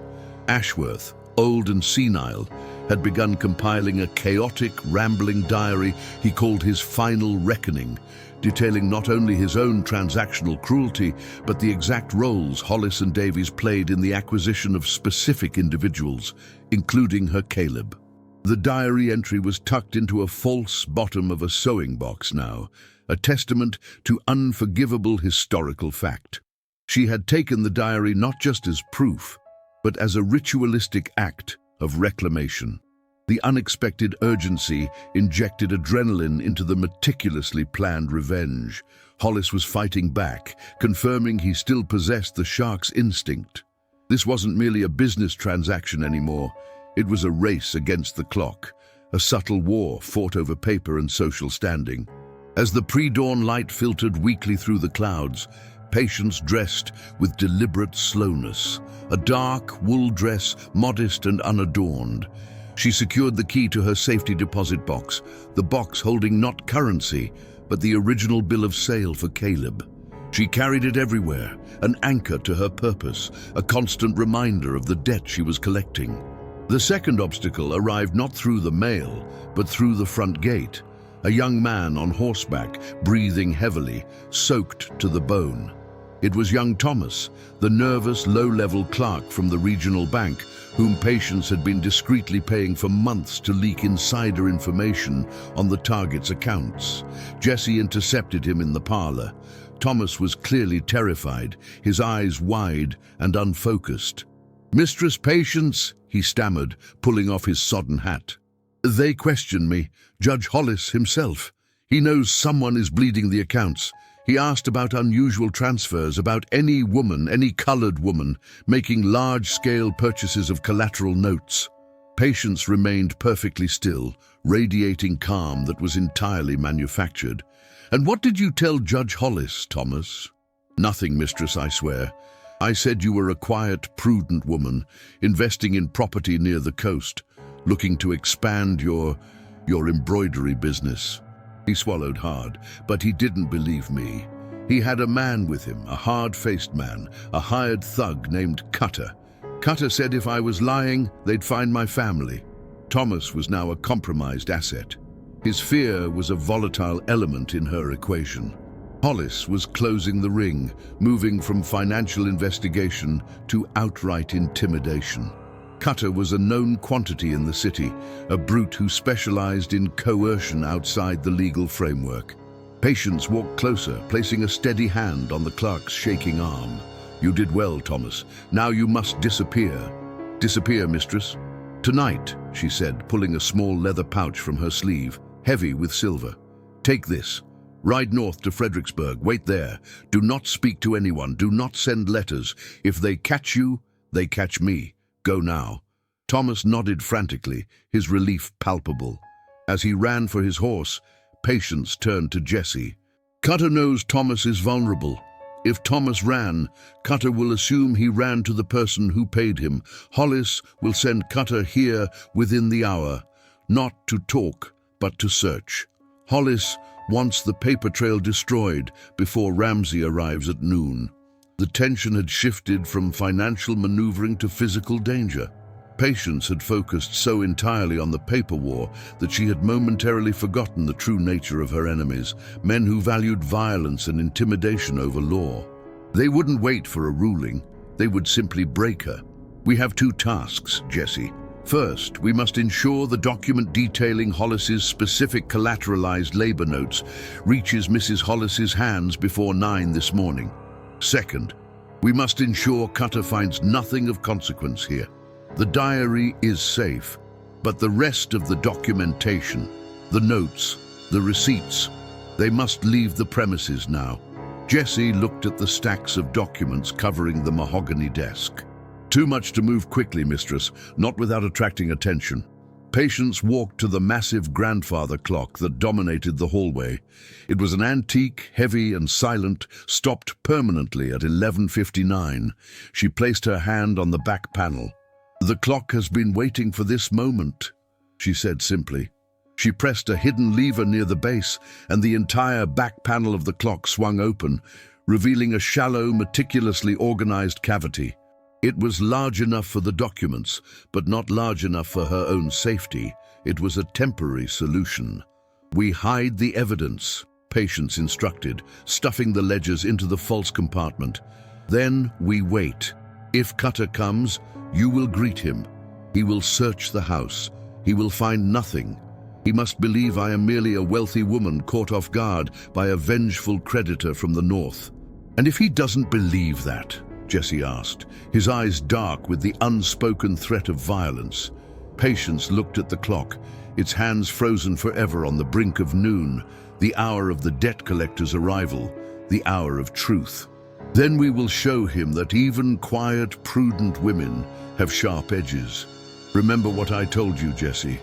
Ashworth, old and senile, had begun compiling a chaotic, rambling diary he called his Final Reckoning, detailing not only his own transactional cruelty, but the exact roles Hollis and Davies played in the acquisition of specific individuals, including her Caleb. The diary entry was tucked into a false bottom of a sewing box now, a testament to unforgivable historical fact. She had taken the diary not just as proof, but as a ritualistic act of reclamation. The unexpected urgency injected adrenaline into the meticulously planned revenge. Hollis was fighting back, confirming he still possessed the shark's instinct. This wasn't merely a business transaction anymore. It was a race against the clock, a subtle war fought over paper and social standing. As the pre-dawn light filtered weakly through the clouds, Patience dressed with deliberate slowness, a dark wool dress, modest and unadorned. She secured the key to her safety deposit box, the box holding not currency, but the original bill of sale for Caleb. She carried it everywhere, an anchor to her purpose, a constant reminder of the debt she was collecting. The second obstacle arrived not through the mail, but through the front gate. A young man on horseback, breathing heavily, soaked to the bone. It was young Thomas, the nervous, low-level clerk from the regional bank, whom Patience had been discreetly paying for months to leak insider information on the target's accounts. Jesse intercepted him in the parlor. Thomas was clearly terrified, his eyes wide and unfocused. "Mistress Patience," he stammered, pulling off his sodden hat. "They question me, Judge Hollis himself. He knows someone is bleeding the accounts. He asked about unusual transfers, about any woman, any colored woman, making large-scale purchases of collateral notes." Patience remained perfectly still, radiating calm that was entirely manufactured. "And what did you tell Judge Hollis, Thomas?" "Nothing, mistress, I swear. I said you were a quiet, prudent woman, investing in property near the coast, looking to expand your embroidery business." He swallowed hard, but he didn't believe me. He had a man with him, a hard-faced man, a hired thug named Cutter. Cutter said if I was lying, they'd find my family. Thomas was now a compromised asset. His fear was a volatile element in her equation. Hollis was closing the ring, moving from financial investigation to outright intimidation. Cutter was a known quantity in the city, a brute who specialized in coercion outside the legal framework. Patience walked closer, placing a steady hand on the clerk's shaking arm. "You did well, Thomas. Now you must disappear." "Disappear, mistress?" "Tonight," she said, pulling a small leather pouch from her sleeve, heavy with silver. "Take this. Ride north to Fredericksburg. Wait there. Do not speak to anyone. Do not send letters. If they catch you, they catch me. Go now." Thomas nodded frantically, his relief palpable. As he ran for his horse, Patience turned to Jesse. "Cutter knows Thomas is vulnerable. If Thomas ran, Cutter will assume he ran to the person who paid him. Hollis will send Cutter here within the hour, not to talk, but to search. Hollis wants the paper trail destroyed before Ramsey arrives at noon." The tension had shifted from financial maneuvering to physical danger. Patience had focused so entirely on the paper war that she had momentarily forgotten the true nature of her enemies, men who valued violence and intimidation over law. They wouldn't wait for a ruling, they would simply break her. "We have two tasks, Jesse. First, we must ensure the document detailing Hollis's specific collateralized labor notes reaches Mrs. Hollis's hands before 9 this morning. Second, we must ensure Cutter finds nothing of consequence here. The diary is safe, but the rest of the documentation, the notes, the receipts, they must leave the premises now." Jesse looked at the stacks of documents covering the mahogany desk. "Too much to move quickly, mistress, not without attracting attention." Patience walked to the massive grandfather clock that dominated the hallway. It was an antique, heavy and silent, stopped permanently at 11:59. She placed her hand on the back panel. "The clock has been waiting for this moment," she said simply. She pressed a hidden lever near the base, and the entire back panel of the clock swung open, revealing a shallow, meticulously organized cavity. It was large enough for the documents, but not large enough for her own safety. It was a temporary solution. "We hide the evidence," Patience instructed, stuffing the ledgers into the false compartment. "Then we wait. If Cutter comes, you will greet him. He will search the house. He will find nothing. He must believe I am merely a wealthy woman caught off guard by a vengeful creditor from the north." "And if he doesn't believe that?" Jesse asked, his eyes dark with the unspoken threat of violence. Patience looked at the clock, its hands frozen forever on the brink of noon, the hour of the debt collector's arrival, the hour of truth. "Then we will show him that even quiet, prudent women have sharp edges. Remember what I told you, Jesse.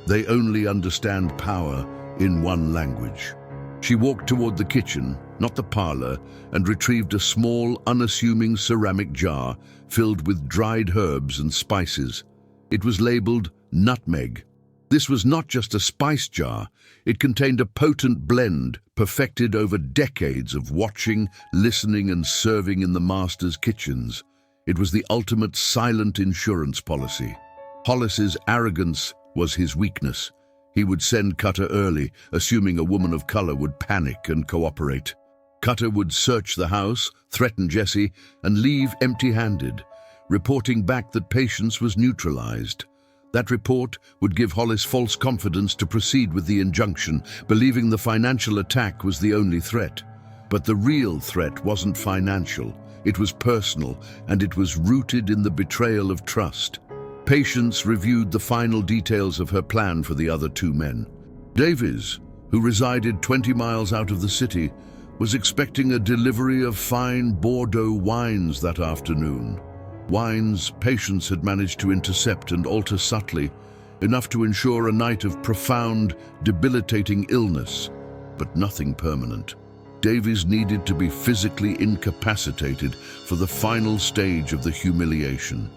They only understand power in one language." She walked toward the kitchen, not the parlor, and retrieved a small, unassuming ceramic jar filled with dried herbs and spices. It was labeled nutmeg. This was not just a spice jar. It contained a potent blend perfected over decades of watching, listening, and serving in the master's kitchens. It was the ultimate silent insurance policy. Hollis's arrogance was his weakness. He would send Cutter early, assuming a woman of color would panic and cooperate. Cutter would search the house, threaten Jesse, and leave empty-handed, reporting back that Patience was neutralized. That report would give Hollis false confidence to proceed with the injunction, believing the financial attack was the only threat. But the real threat wasn't financial. It was personal, and it was rooted in the betrayal of trust. Patience reviewed the final details of her plan for the other two men. Davies, who resided 20 miles out of the city, was expecting a delivery of fine Bordeaux wines that afternoon. Wines Patience had managed to intercept and alter subtly, enough to ensure a night of profound, debilitating illness, but nothing permanent. Davies needed to be physically incapacitated for the final stage of the humiliation.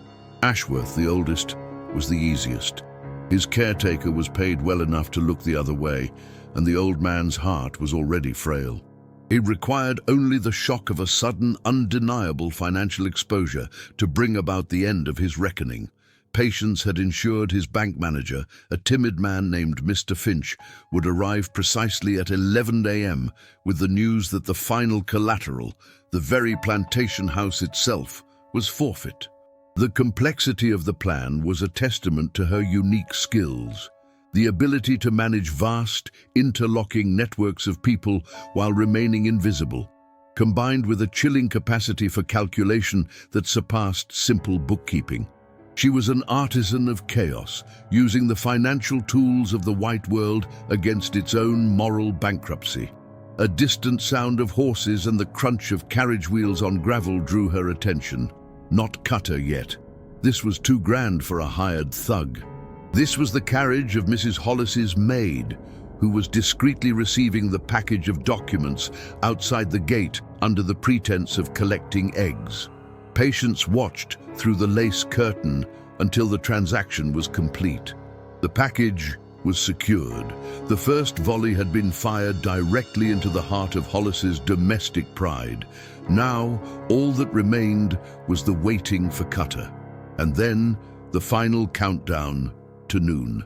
Ashworth, the oldest, was the easiest. His caretaker was paid well enough to look the other way, and the old man's heart was already frail. It required only the shock of a sudden, undeniable financial exposure to bring about the end of his reckoning. Patience had ensured his bank manager, a timid man named Mr. Finch, would arrive precisely at 11 a.m. with the news that the final collateral, the very plantation house itself, was forfeit. The complexity of the plan was a testament to her unique skills. The ability to manage vast, interlocking networks of people while remaining invisible, combined with a chilling capacity for calculation that surpassed simple bookkeeping. She was an artisan of chaos, using the financial tools of the white world against its own moral bankruptcy. A distant sound of horses and the crunch of carriage wheels on gravel drew her attention. Not Cutter yet. This was too grand for a hired thug. This was the carriage of Mrs. Hollis's maid, who was discreetly receiving the package of documents outside the gate under the pretense of collecting eggs. Patience watched through the lace curtain until the transaction was complete. The package was secured. The first volley had been fired directly into the heart of Hollis's domestic pride. Now, all that remained was the waiting for Cutter, and then the final countdown to noon.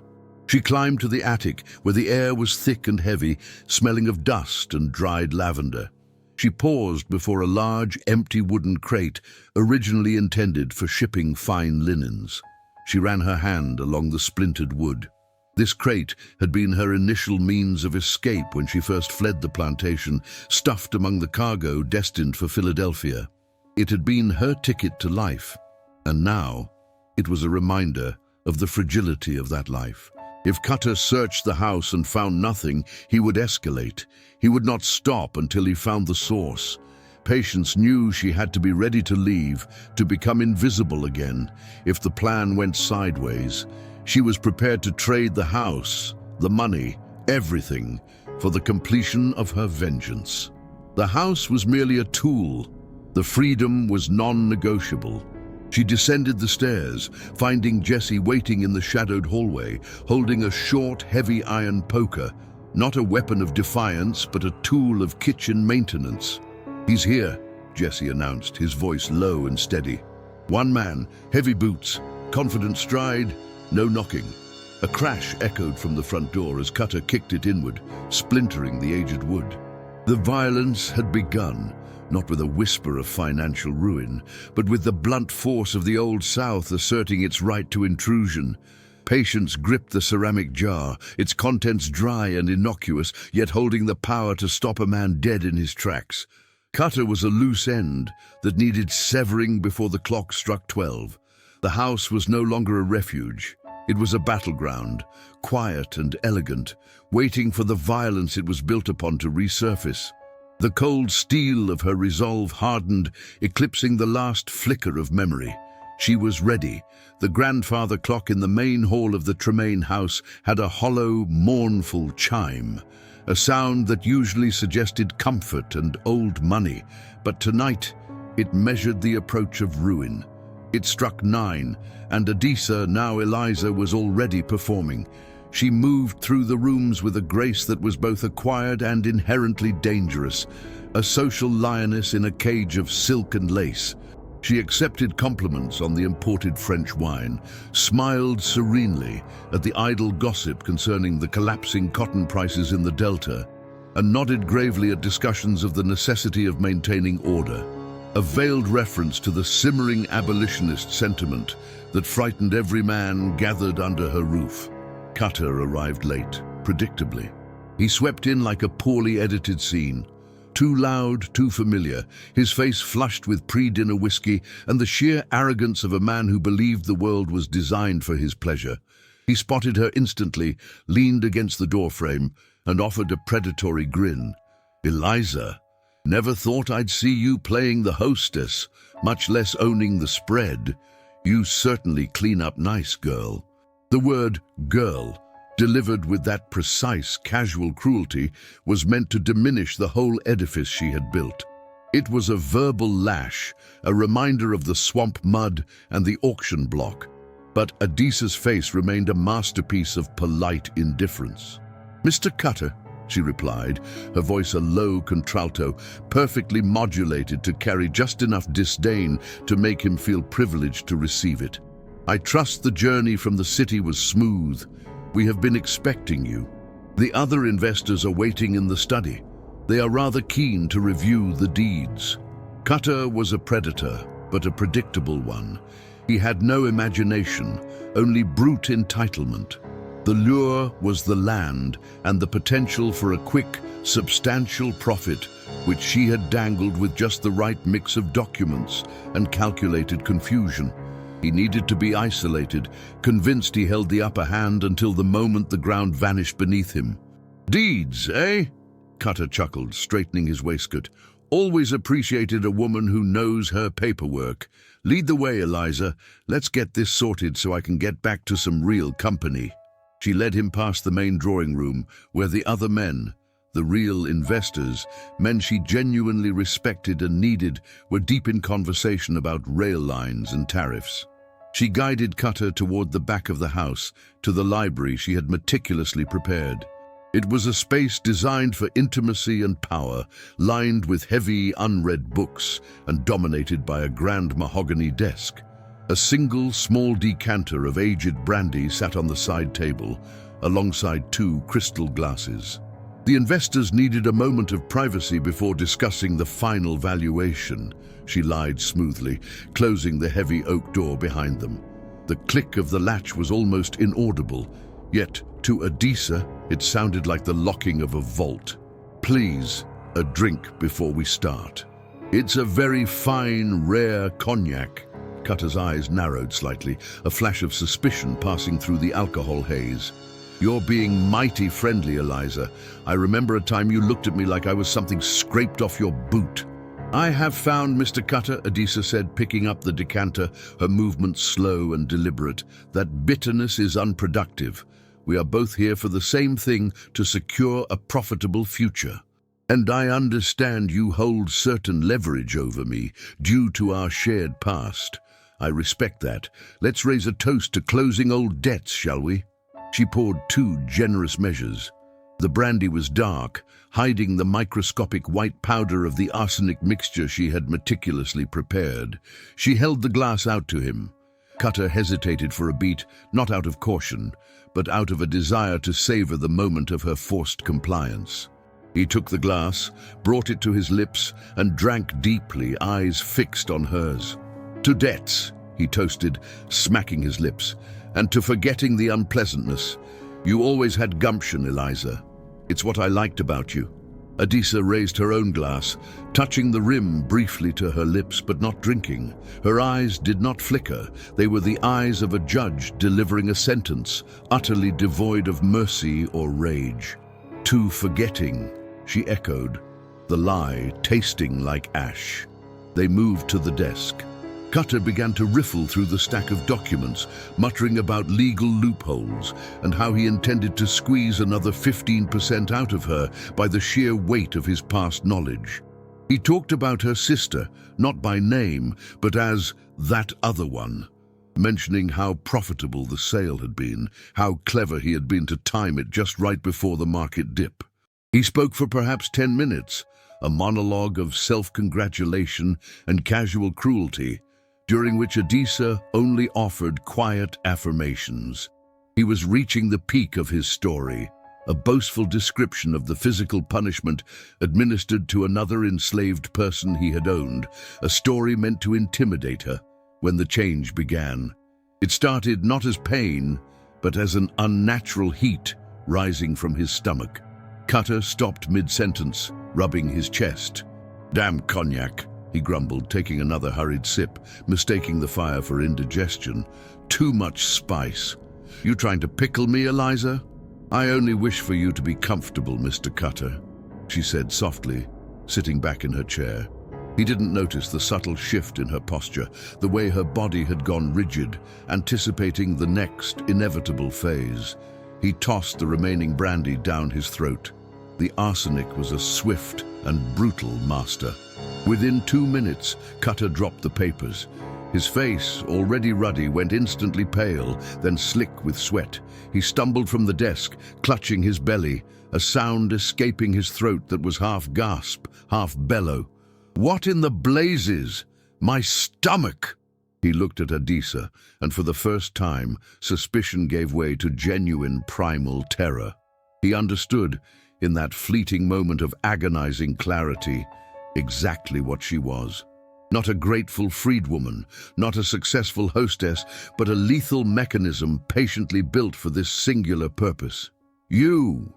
She climbed to the attic, where the air was thick and heavy, smelling of dust and dried lavender. She paused before a large, empty wooden crate, originally intended for shipping fine linens. She ran her hand along the splintered wood. This crate had been her initial means of escape when she first fled the plantation, stuffed among the cargo destined for Philadelphia. It had been her ticket to life, and now it was a reminder of the fragility of that life. If Cutter searched the house and found nothing, he would escalate. He would not stop until he found the source. Patience knew she had to be ready to leave, to become invisible again, if the plan went sideways. She was prepared to trade the house, the money, everything, for the completion of her vengeance. The house was merely a tool. The freedom was non-negotiable. She descended the stairs, finding Jesse waiting in the shadowed hallway, holding a short, heavy iron poker, not a weapon of defiance, but a tool of kitchen maintenance. "He's here," Jesse announced, his voice low and steady. One man, heavy boots, confident stride, no knocking. A crash echoed from the front door as Cutter kicked it inward, splintering the aged wood. The violence had begun, not with a whisper of financial ruin, but with the blunt force of the Old South asserting its right to intrusion. Patience gripped the ceramic jar, its contents dry and innocuous, yet holding the power to stop a man dead in his tracks. Cutter was a loose end that needed severing before the clock struck 12. The house was no longer a refuge. It was a battleground, quiet and elegant, waiting for the violence it was built upon to resurface. The cold steel of her resolve hardened, eclipsing the last flicker of memory. She was ready. The grandfather clock in the main hall of the Tremaine house had a hollow, mournful chime, a sound that usually suggested comfort and old money, but tonight it measured the approach of ruin. It struck 9, and Adisa, now Eliza, was already performing. She moved through the rooms with a grace that was both acquired and inherently dangerous, a social lioness in a cage of silk and lace. She accepted compliments on the imported French wine, smiled serenely at the idle gossip concerning the collapsing cotton prices in the Delta, and nodded gravely at discussions of the necessity of maintaining order, a veiled reference to the simmering abolitionist sentiment that frightened every man gathered under her roof. Cutter arrived late, predictably. He swept in like a poorly edited scene. Too loud, too familiar, his face flushed with pre-dinner whiskey and the sheer arrogance of a man who believed the world was designed for his pleasure. He spotted her instantly, leaned against the doorframe, and offered a predatory grin. "Eliza, never thought I'd see you playing the hostess, much less owning the spread. You certainly clean up nice, girl." The word "girl," delivered with that precise, casual cruelty, was meant to diminish the whole edifice she had built. It was a verbal lash, a reminder of the swamp mud and the auction block. But Adisa's face remained a masterpiece of polite indifference. "Mr. Cutter," she replied, her voice a low contralto, perfectly modulated to carry just enough disdain to make him feel privileged to receive it. "I trust the journey from the city was smooth. We have been expecting you. The other investors are waiting in the study. They are rather keen to review the deeds." Cutter was a predator, but a predictable one. He had no imagination, only brute entitlement. The lure was the land and the potential for a quick, substantial profit, which she had dangled with just the right mix of documents and calculated confusion. He needed to be isolated, convinced he held the upper hand until the moment the ground vanished beneath him. "Deeds, eh?" Cutter chuckled, straightening his waistcoat. "Always appreciated a woman who knows her paperwork. Lead the way, Eliza. Let's get this sorted so I can get back to some real company." She led him past the main drawing room, where the other men, the real investors, men she genuinely respected and needed, were deep in conversation about rail lines and tariffs. She guided Cutter toward the back of the house, to the library she had meticulously prepared. It was a space designed for intimacy and power, lined with heavy, unread books and dominated by a grand mahogany desk. A single, small decanter of aged brandy sat on the side table, alongside 2 crystal glasses. The investors needed a moment of privacy before discussing the final valuation, she lied smoothly, closing the heavy oak door behind them. The click of the latch was almost inaudible, yet to Adisa it sounded like the locking of a vault. "Please, a drink before we start." "It's a very fine, rare cognac." Cutter's eyes narrowed slightly, a flash of suspicion passing through the alcohol haze. "You're being mighty friendly, Eliza. I remember a time you looked at me like I was something scraped off your boot." "I have found, Mr. Cutter," Adisa said, picking up the decanter, her movements slow and deliberate, "that bitterness is unproductive. We are both here for the same thing, to secure a profitable future. And I understand you hold certain leverage over me, due to our shared past. I respect that. Let's raise a toast to closing old debts, shall we?" She poured 2 generous measures. The brandy was dark, hiding the microscopic white powder of the arsenic mixture she had meticulously prepared. She held the glass out to him. Cutter hesitated for a beat, not out of caution, but out of a desire to savor the moment of her forced compliance. He took the glass, brought it to his lips, and drank deeply, eyes fixed on hers. "To debts," he toasted, smacking his lips, "and to forgetting the unpleasantness. You always had gumption, Eliza. It's what I liked about you." Adisa raised her own glass, touching the rim briefly to her lips but not drinking. Her eyes did not flicker. They were the eyes of a judge delivering a sentence, utterly devoid of mercy or rage. "To forgetting," she echoed, the lie tasting like ash. They moved to the desk. Cutter began to riffle through the stack of documents, muttering about legal loopholes and how he intended to squeeze another 15% out of her by the sheer weight of his past knowledge. He talked about her sister, not by name, but as that other one, mentioning how profitable the sale had been, how clever he had been to time it just right before the market dip. He spoke for perhaps 10 minutes, a monologue of self-congratulation and casual cruelty, during which Adisa only offered quiet affirmations. He was reaching the peak of his story, a boastful description of the physical punishment administered to another enslaved person he had owned, a story meant to intimidate her when the change began. It started not as pain, but as an unnatural heat rising from his stomach. Cutter stopped mid-sentence, rubbing his chest. "Damn cognac," he grumbled, taking another hurried sip, mistaking the fire for indigestion. "Too much spice. You trying to pickle me, Eliza?" "I only wish for you to be comfortable, Mr. Cutter," she said softly, sitting back in her chair. He didn't notice the subtle shift in her posture, the way her body had gone rigid, anticipating the next inevitable phase. He tossed the remaining brandy down his throat. The arsenic was a swift and brutal master. Within 2 minutes, Cutter dropped the papers. His face, already ruddy, went instantly pale, then slick with sweat. He stumbled from the desk, clutching his belly, a sound escaping his throat that was half gasp, half bellow. "What in the blazes? My stomach!" He looked at Adisa, and for the first time, suspicion gave way to genuine primal terror. He understood, in that fleeting moment of agonizing clarity, exactly what she was. Not a grateful freedwoman, not a successful hostess, but a lethal mechanism patiently built for this singular purpose. You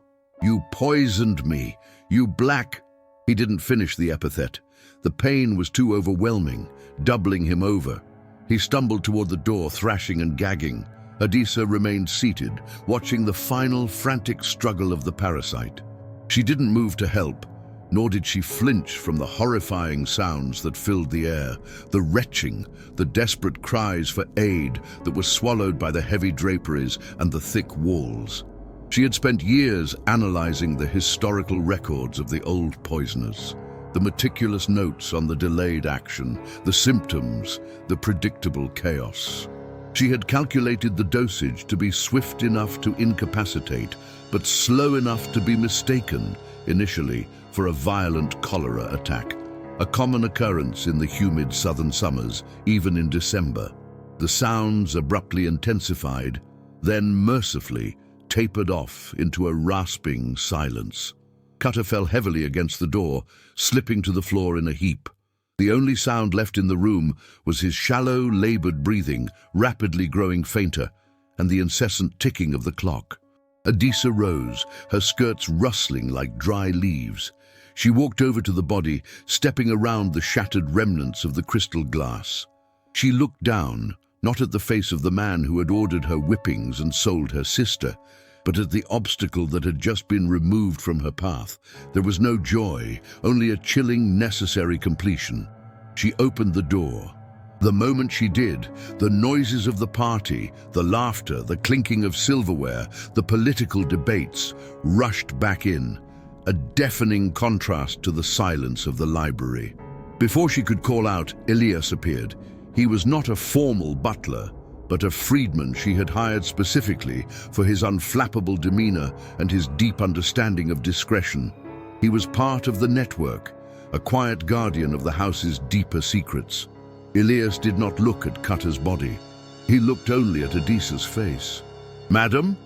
poisoned me, you black—" He didn't finish the epithet. The pain was too overwhelming, doubling him over. He stumbled toward the door, thrashing and gagging. Adisa remained seated, watching the final frantic struggle of the parasite. She didn't move to help, nor did she flinch from the horrifying sounds that filled the air, the retching, the desperate cries for aid that were swallowed by the heavy draperies and the thick walls. She had spent years analyzing the historical records of the old poisoners, the meticulous notes on the delayed action, the symptoms, the predictable chaos. She had calculated the dosage to be swift enough to incapacitate, but slow enough to be mistaken, initially, for a violent cholera attack, a common occurrence in the humid southern summers, even in December. The sounds abruptly intensified, then mercifully tapered off into a rasping silence. Cutter fell heavily against the door, slipping to the floor in a heap. The only sound left in the room was his shallow, labored breathing, rapidly growing fainter, and the incessant ticking of the clock. Adisa rose, her skirts rustling like dry leaves. She walked over to the body, stepping around the shattered remnants of the crystal glass. She looked down, not at the face of the man who had ordered her whippings and sold her sister, but at the obstacle that had just been removed from her path. There was no joy, only a chilling, necessary completion. She opened the door. The moment she did, the noises of the party, the laughter, the clinking of silverware, the political debates rushed back in, a deafening contrast to the silence of the library. Before she could call out, Elias appeared. He was not a formal butler, but a freedman she had hired specifically for his unflappable demeanor and his deep understanding of discretion. He was part of the network, a quiet guardian of the house's deeper secrets. Elias did not look at Cutter's body. He looked only at Adisa's face. "Madam,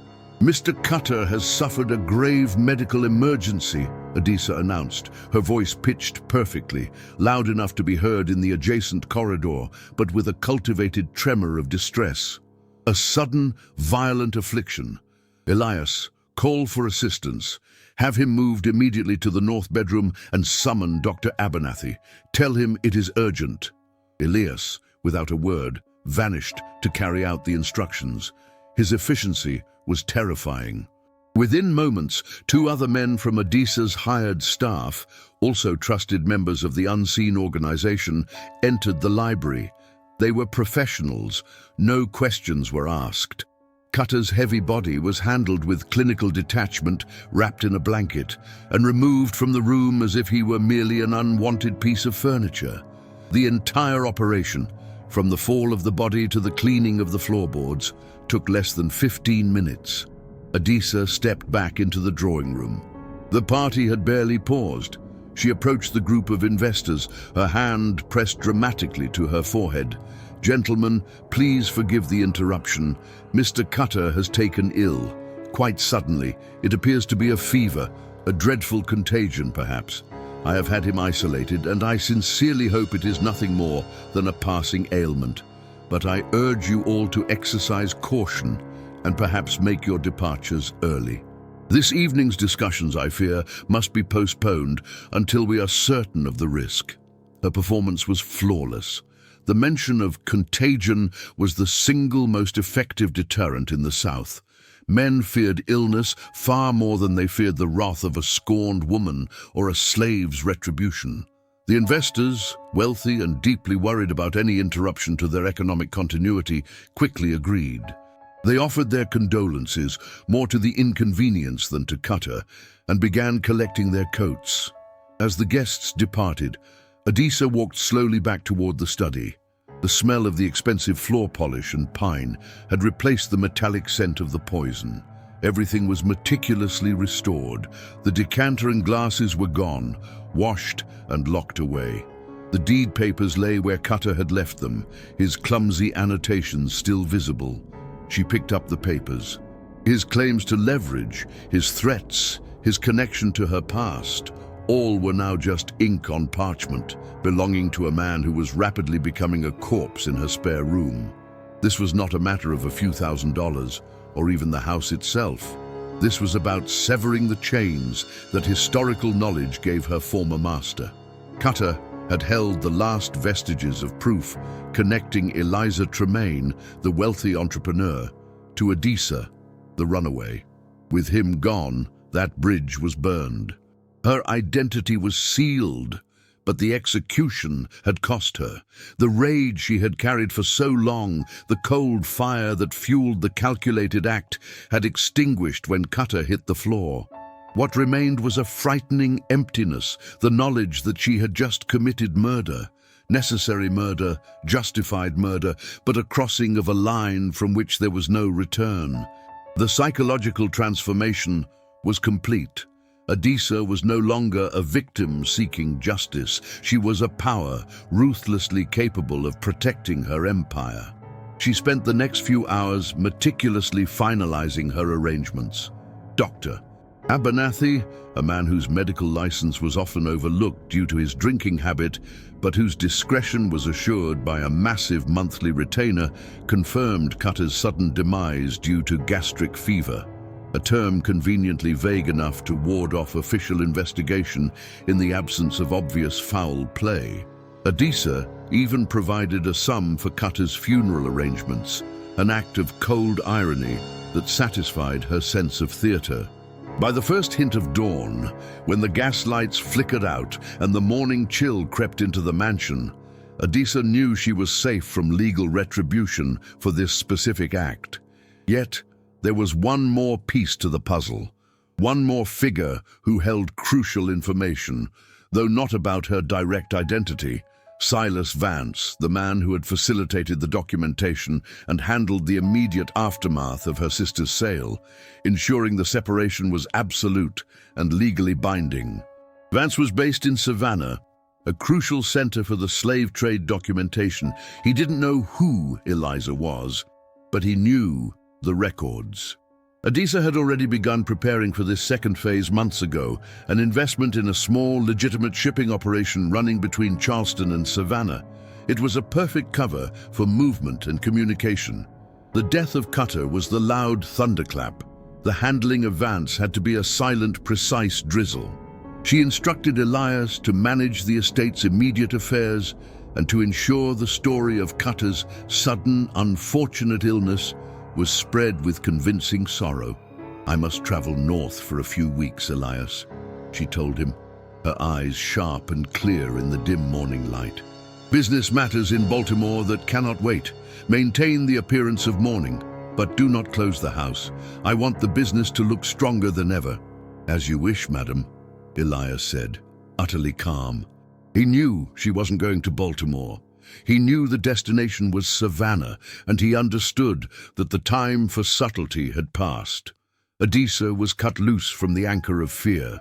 Mr. Cutter has suffered a grave medical emergency," Adisa announced, her voice pitched perfectly, loud enough to be heard in the adjacent corridor, but with a cultivated tremor of distress. "A sudden, violent affliction. Elias, call for assistance. Have him moved immediately to the north bedroom and summon Dr. Abernathy. Tell him it is urgent." Elias, without a word, vanished to carry out the instructions. His efficiency was terrifying. Within moments, two other men from Adisa's hired staff, also trusted members of the unseen organization, entered the library. They were professionals. No questions were asked. Cutter's heavy body was handled with clinical detachment, wrapped in a blanket, and removed from the room as if he were merely an unwanted piece of furniture. The entire operation, from the fall of the body to the cleaning of the floorboards, took less than 15 minutes. Adisa stepped back into the drawing room. The party had barely paused. She approached the group of investors, her hand pressed dramatically to her forehead. "Gentlemen, please forgive the interruption. Mr. Cutter has taken ill. Quite suddenly. It appears to be a fever, a dreadful contagion perhaps. I have had him isolated, and I sincerely hope it is nothing more than a passing ailment. But I urge you all to exercise caution and perhaps make your departures early. This evening's discussions, I fear, must be postponed until we are certain of the risk." Her performance was flawless. The mention of contagion was the single most effective deterrent in the South. Men feared illness far more than they feared the wrath of a scorned woman or a slave's retribution. The investors, wealthy and deeply worried about any interruption to their economic continuity, quickly agreed. They offered their condolences, more to the inconvenience than to Cutter, and began collecting their coats. As the guests departed, Adisa walked slowly back toward the study. The smell of the expensive floor polish and pine had replaced the metallic scent of the poison. Everything was meticulously restored. The decanter and glasses were gone, washed and locked away. The deed papers lay where Cutter had left them, his clumsy annotations still visible. She picked up the papers. His claims to leverage, his threats, his connection to her past, all were now just ink on parchment, belonging to a man who was rapidly becoming a corpse in her spare room. This was not a matter of a few $1,000s, or even the house itself. This was about severing the chains that historical knowledge gave her former master. Cutter had held the last vestiges of proof connecting Eliza Tremaine, the wealthy entrepreneur, to Adisa, the runaway. With him gone, that bridge was burned. Her identity was sealed, but the execution had cost her. The rage she had carried for so long, the cold fire that fueled the calculated act, had extinguished when Cutter hit the floor. What remained was a frightening emptiness, the knowledge that she had just committed murder. Necessary murder, justified murder, but a crossing of a line from which there was no return. The psychological transformation was complete. Adisa was no longer a victim seeking justice. She was a power ruthlessly capable of protecting her empire. She spent the next few hours meticulously finalizing her arrangements. Dr. Abernathy, a man whose medical license was often overlooked due to his drinking habit, but whose discretion was assured by a massive monthly retainer, confirmed Cutter's sudden demise due to gastric fever, a term conveniently vague enough to ward off official investigation in the absence of obvious foul play. Adisa even provided a sum for Cutter's funeral arrangements, an act of cold irony that satisfied her sense of theater. By the first hint of dawn, when the gas lights flickered out and the morning chill crept into the mansion, Adisa knew she was safe from legal retribution for this specific act. Yet, there was one more piece to the puzzle, one more figure who held crucial information, though not about her direct identity. Silas Vance, the man who had facilitated the documentation and handled the immediate aftermath of her sister's sale, ensuring the separation was absolute and legally binding. Vance was based in Savannah, a crucial center for the slave trade documentation. He didn't know who Eliza was, but he knew the records. Adisa had already begun preparing for this second phase months ago, an investment in a small, legitimate shipping operation running between Charleston and Savannah. It was a perfect cover for movement and communication. The death of Cutter was the loud thunderclap. The handling of Vance had to be a silent, precise drizzle. She instructed Elias to manage the estate's immediate affairs and to ensure the story of Cutter's sudden, unfortunate illness was spread with convincing sorrow. "I must travel north for a few weeks, Elias," she told him, her eyes sharp and clear in the dim morning light. "Business matters in Baltimore that cannot wait. Maintain the appearance of mourning, but do not close the house. I want the business to look stronger than ever." "As you wish, madam," Elias said, utterly calm. He knew she wasn't going to Baltimore. He knew the destination was Savannah, and he understood that the time for subtlety had passed. Adisa was cut loose from the anchor of fear.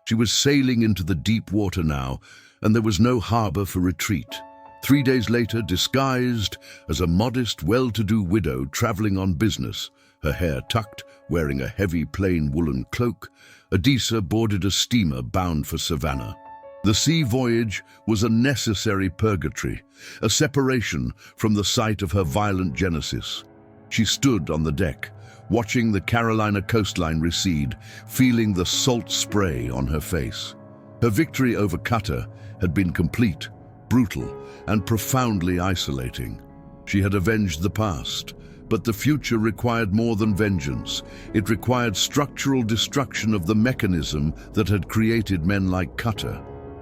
She was sailing into the deep water now, and there was no harbor for retreat. 3 days later, disguised as a modest, well-to-do widow traveling on business, her hair tucked, wearing a heavy plain woolen cloak, Adisa boarded a steamer bound for Savannah. The sea voyage was a necessary purgatory, a separation from the site of her violent genesis. She stood on the deck, watching the Carolina coastline recede, feeling the salt spray on her face. Her victory over Cutter had been complete, brutal, and profoundly isolating. She had avenged the past, but the future required more than vengeance. It required structural destruction of the mechanism that had created men like Cutter.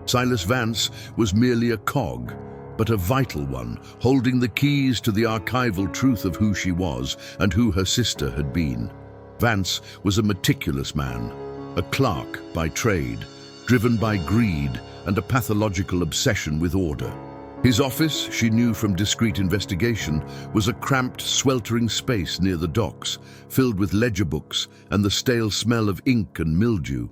Silas Vance was merely a cog, but a vital one, holding the keys to the archival truth of who she was and who her sister had been. Vance was a meticulous man, a clerk by trade, driven by greed and a pathological obsession with order. His office, she knew from discreet investigation, was a cramped, sweltering space near the docks, filled with ledger books and the stale smell of ink and mildew.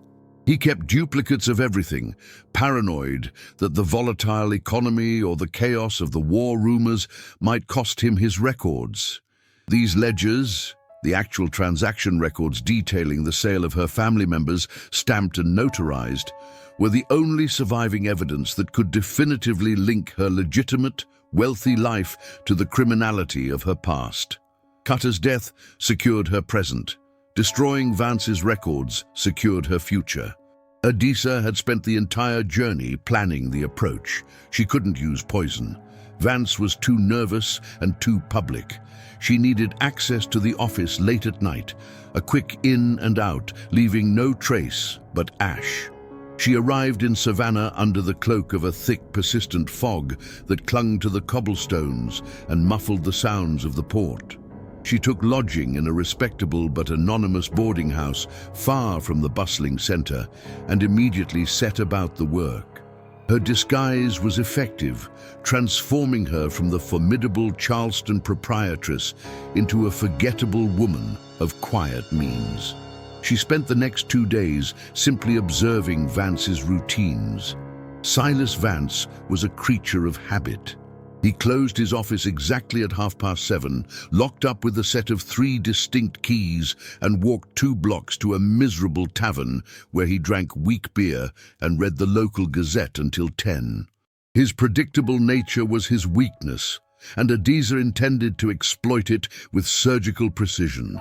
He kept duplicates of everything, paranoid that the volatile economy or the chaos of the war rumors might cost him his records. These ledgers, the actual transaction records detailing the sale of her family members, stamped and notarized, were the only surviving evidence that could definitively link her legitimate, wealthy life to the criminality of her past. Cutter's death secured her present. Destroying Vance's records secured her future. Adisa had spent the entire journey planning the approach. She couldn't use poison. Vance was too nervous and too public. She needed access to the office late at night, a quick in and out, leaving no trace but ash. She arrived in Savannah under the cloak of a thick, persistent fog that clung to the cobblestones and muffled the sounds of the port. She took lodging in a respectable but anonymous boarding house far from the bustling center and immediately set about the work. Her disguise was effective, transforming her from the formidable Charleston proprietress into a forgettable woman of quiet means. She spent the next 2 days simply observing Vance's routines. Silas Vance was a creature of habit. He closed his office exactly at 7:30, locked up with a set of 3 distinct keys, and walked 2 blocks to a miserable tavern where he drank weak beer and read the local Gazette until 10. His predictable nature was his weakness, and Adisa intended to exploit it with surgical precision.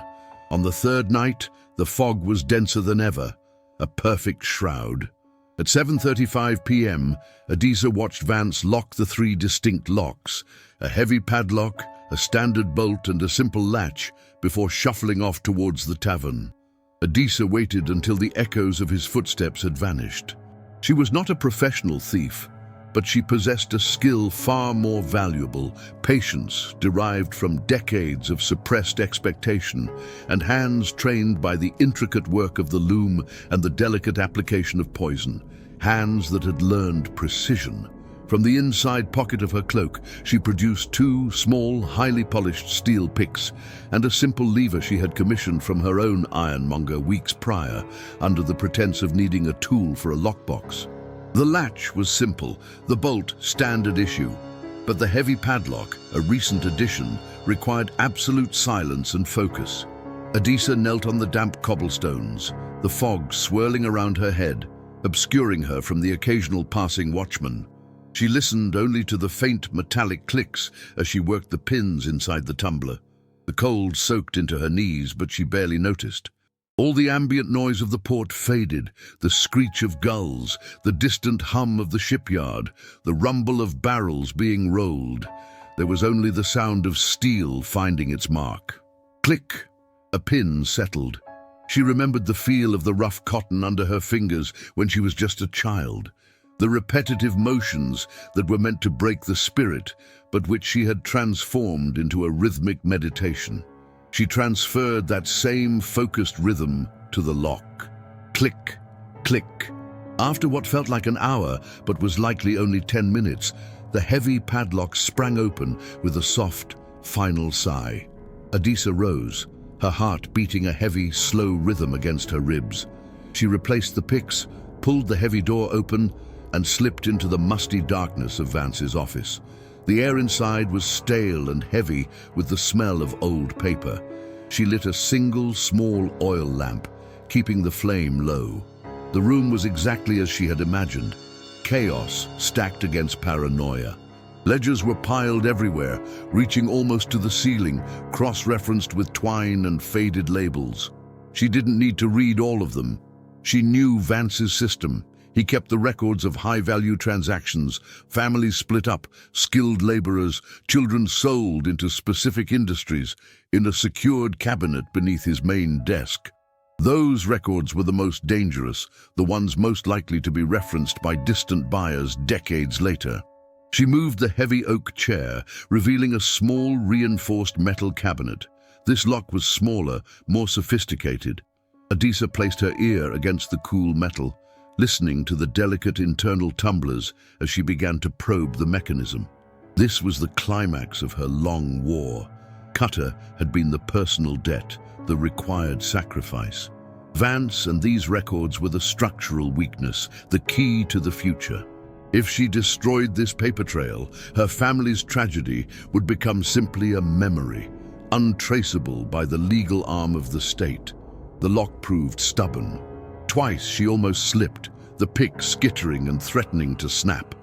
On the 3rd night, the fog was denser than ever, a perfect shroud. At 7:35 p.m., Adisa watched Vance lock the 3 distinct locks, a heavy padlock, a standard bolt, and a simple latch, before shuffling off towards the tavern. Adisa waited until the echoes of his footsteps had vanished. She was not a professional thief, but she possessed a skill far more valuable, patience derived from decades of suppressed expectation, and hands trained by the intricate work of the loom and the delicate application of poison, hands that had learned precision From the inside pocket of her cloak, she produced two small, highly polished steel picks and a simple lever she had commissioned from her own ironmonger weeks prior, under the pretense of needing a tool for a lockbox. The latch was simple, the bolt standard issue, but the heavy padlock, a recent addition, required absolute silence and focus. Adisa knelt on the damp cobblestones, the fog swirling around her head, obscuring her from the occasional passing watchman. She listened only to the faint metallic clicks as she worked the pins inside the tumbler. The cold soaked into her knees, but she barely noticed. All the ambient noise of the port faded, the screech of gulls, the distant hum of the shipyard, the rumble of barrels being rolled. There was only the sound of steel finding its mark. Click! A pin settled. She remembered the feel of the rough cotton under her fingers when she was just a child. The repetitive motions that were meant to break the spirit, but which she had transformed into a rhythmic meditation. She transferred that same focused rhythm to the lock. Click, click. After what felt like an hour, but was likely only 10 minutes, the heavy padlock sprang open with a soft, final sigh. Adisa rose, her heart beating a heavy, slow rhythm against her ribs. She replaced the picks, pulled the heavy door open, and slipped into the musty darkness of Vance's office. The air inside was stale and heavy with the smell of old paper. She lit a single small oil lamp, keeping the flame low. The room was exactly as she had imagined, chaos stacked against paranoia. Ledgers were piled everywhere, reaching almost to the ceiling, cross-referenced with twine and faded labels. She didn't need to read all of them. She knew Vance's system. He kept the records of high-value transactions, families split up, skilled laborers, children sold into specific industries, in a secured cabinet beneath his main desk. Those records were the most dangerous, the ones most likely to be referenced by distant buyers decades later. She moved the heavy oak chair, revealing a small, reinforced metal cabinet. This lock was smaller, more sophisticated. Adisa placed her ear against the cool metal, listening to the delicate internal tumblers as she began to probe the mechanism. This was the climax of her long war. Cutter had been the personal debt, the required sacrifice. Vance and these records were the structural weakness, the key to the future. If she destroyed this paper trail, her family's tragedy would become simply a memory, untraceable by the legal arm of the state. The lock proved stubborn. Twice she almost slipped, the pick skittering and threatening to snap.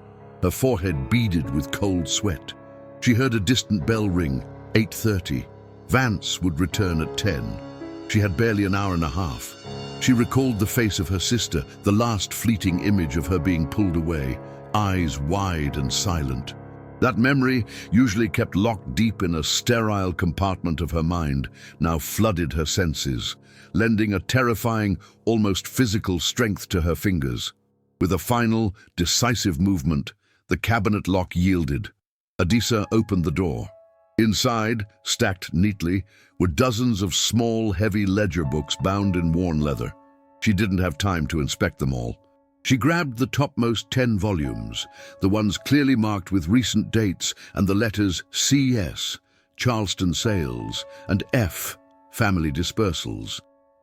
Her forehead beaded with cold sweat. She heard a distant bell ring, 8:30. Vance would return at 10. She had barely an hour and a half. She recalled the face of her sister, the last fleeting image of her being pulled away, eyes wide and silent. That memory, usually kept locked deep in a sterile compartment of her mind, now flooded her senses, lending a terrifying, almost physical strength to her fingers. With a final, decisive movement, the cabinet lock yielded. Adisa opened the door. Inside, stacked neatly, were dozens of small, heavy ledger books bound in worn leather. She didn't have time to inspect them all. She grabbed the topmost 10 volumes, the ones clearly marked with recent dates and the letters CS, Charleston Sales, and F, Family Dispersals.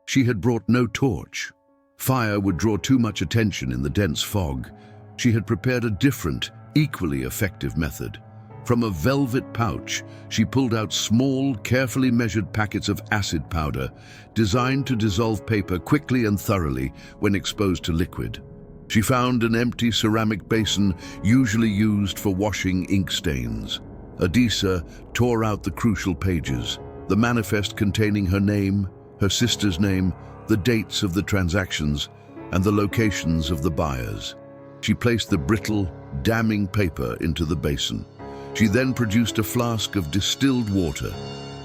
She had brought no torch. Fire would draw too much attention in the dense fog. She had prepared a different, equally effective method. From a velvet pouch, she pulled out small, carefully measured packets of acid powder, designed to dissolve paper quickly and thoroughly when exposed to liquid. She found an empty ceramic basin usually used for washing ink stains. Adisa tore out the crucial pages, the manifest containing her name, her sister's name, the dates of the transactions, and the locations of the buyers. She placed the brittle, damning paper into the basin. She then produced a flask of distilled water.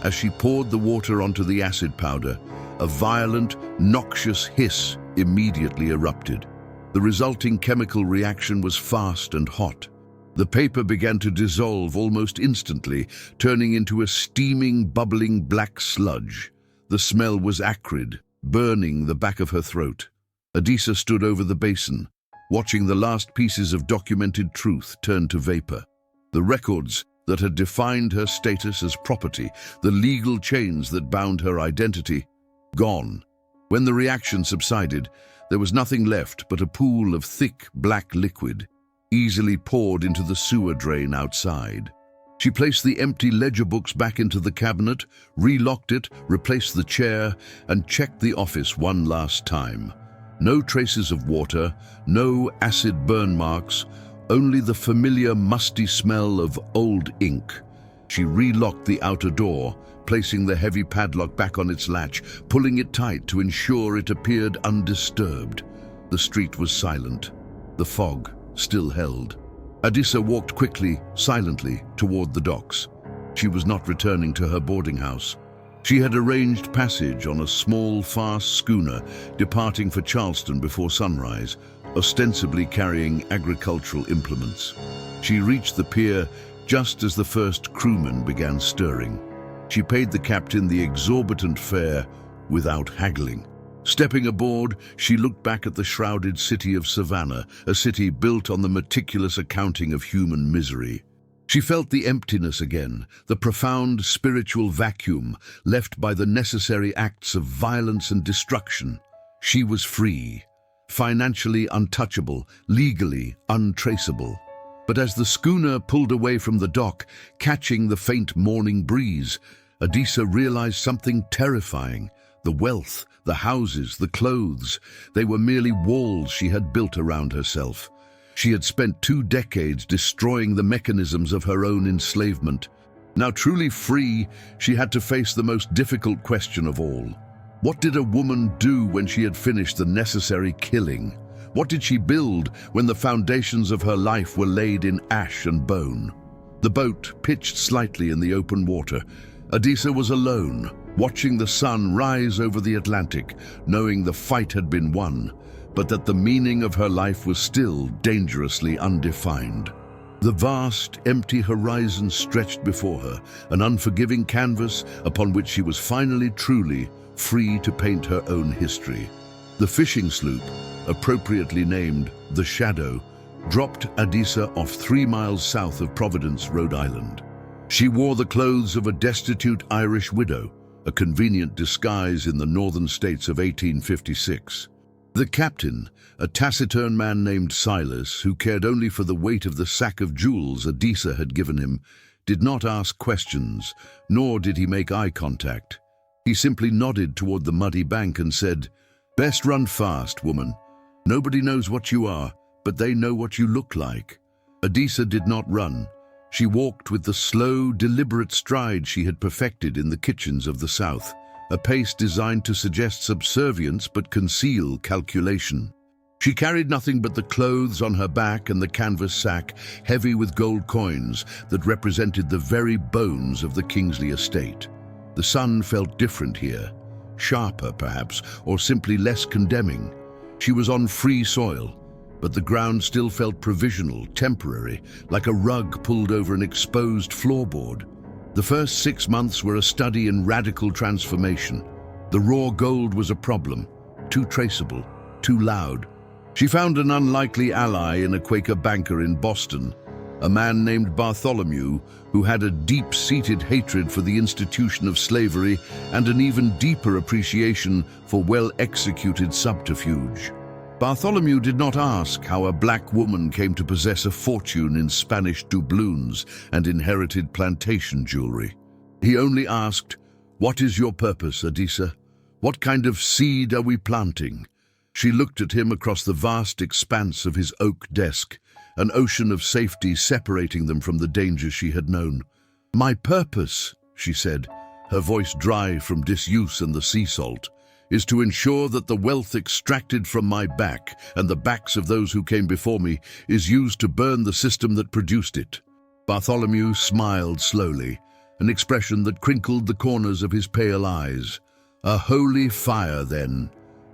As she poured the water onto the acid powder, a violent, noxious hiss immediately erupted. The resulting chemical reaction was fast and hot. The paper began to dissolve almost instantly, turning into a steaming, bubbling black sludge. The smell was acrid, burning the back of her throat. Adisa stood over the basin, watching the last pieces of documented truth turn to vapor. The records that had defined her status as property, the legal chains that bound her identity, gone. When the reaction subsided, there was nothing left but a pool of thick black liquid, easily poured into the sewer drain outside. She placed the empty ledger books back into the cabinet, relocked it, replaced the chair, and checked the office one last time. No traces of water, no acid burn marks, only the familiar musty smell of old ink. She relocked the outer door, placing the heavy padlock back on its latch, pulling it tight to ensure it appeared undisturbed. The street was silent. The fog still held. Adisa walked quickly, silently, toward the docks. She was not returning to her boarding house. She had arranged passage on a small, fast schooner departing for Charleston before sunrise, ostensibly carrying agricultural implements. She reached the pier just as the first crewmen began stirring. She paid the captain the exorbitant fare without haggling. Stepping aboard, she looked back at the shrouded city of Savannah, a city built on the meticulous accounting of human misery. She felt the emptiness again, the profound spiritual vacuum left by the necessary acts of violence and destruction. She was free, financially untouchable, legally untraceable. But as the schooner pulled away from the dock, catching the faint morning breeze, Adisa realized something terrifying. The wealth, the houses, the clothes, they were merely walls she had built around herself. She had spent 2 decades destroying the mechanisms of her own enslavement. Now truly free, she had to face the most difficult question of all. What did a woman do when she had finished the necessary killing? What did she build when the foundations of her life were laid in ash and bone? The boat pitched slightly in the open water. Adisa was alone, watching the sun rise over the Atlantic, knowing the fight had been won, but that the meaning of her life was still dangerously undefined. The vast, empty horizon stretched before her, an unforgiving canvas upon which she was finally truly free to paint her own history. The fishing sloop, appropriately named the Shadow, dropped Adisa off 3 miles south of Providence, Rhode Island. She wore the clothes of a destitute Irish widow, a convenient disguise in the northern states of 1856. The captain, a taciturn man named Silas, who cared only for the weight of the sack of jewels Adisa had given him, did not ask questions, nor did he make eye contact. He simply nodded toward the muddy bank and said, "Best run fast, woman. Nobody knows what you are, but they know what you look like." Adisa did not run. She walked with the slow, deliberate stride she had perfected in the kitchens of the South, a pace designed to suggest subservience but conceal calculation. She carried nothing but the clothes on her back and the canvas sack, heavy with gold coins that represented the very bones of the Kingsley estate. The sun felt different here, sharper perhaps, or simply less condemning. She was on free soil, but the ground still felt provisional, temporary, like a rug pulled over an exposed floorboard. The first 6 months were a study in radical transformation. The raw gold was a problem, too traceable, too loud. She found an unlikely ally in a Quaker banker in Boston, a man named Bartholomew who had a deep-seated hatred for the institution of slavery and an even deeper appreciation for well-executed subterfuge. Bartholomew did not ask how a black woman came to possess a fortune in Spanish doubloons and inherited plantation jewelry. He only asked, "What is your purpose, Adisa? What kind of seed are we planting?" She looked at him across the vast expanse of his oak desk, an ocean of safety separating them from the dangers she had known. "My purpose," she said, her voice dry from disuse and the sea salt, "is to ensure that the wealth extracted from my back and the backs of those who came before me is used to burn the system that produced it." Bartholomew smiled slowly, an expression that crinkled the corners of his pale eyes. "A holy fire, then.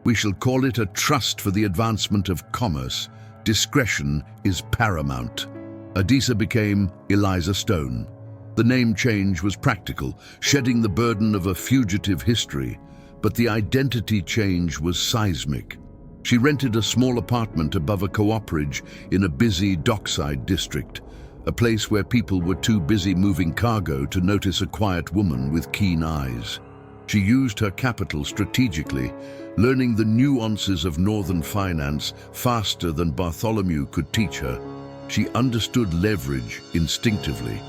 We shall call it a trust for the advancement of commerce. Discretion is paramount." Adisa became Eliza Stone. The name change was practical, shedding the burden of a fugitive history, but the identity change was seismic. She rented a small apartment above a cooperage in a busy dockside district, a place where people were too busy moving cargo to notice a quiet woman with keen eyes. She used her capital strategically, learning the nuances of northern finance faster than Bartholomew could teach her. She understood leverage instinctively.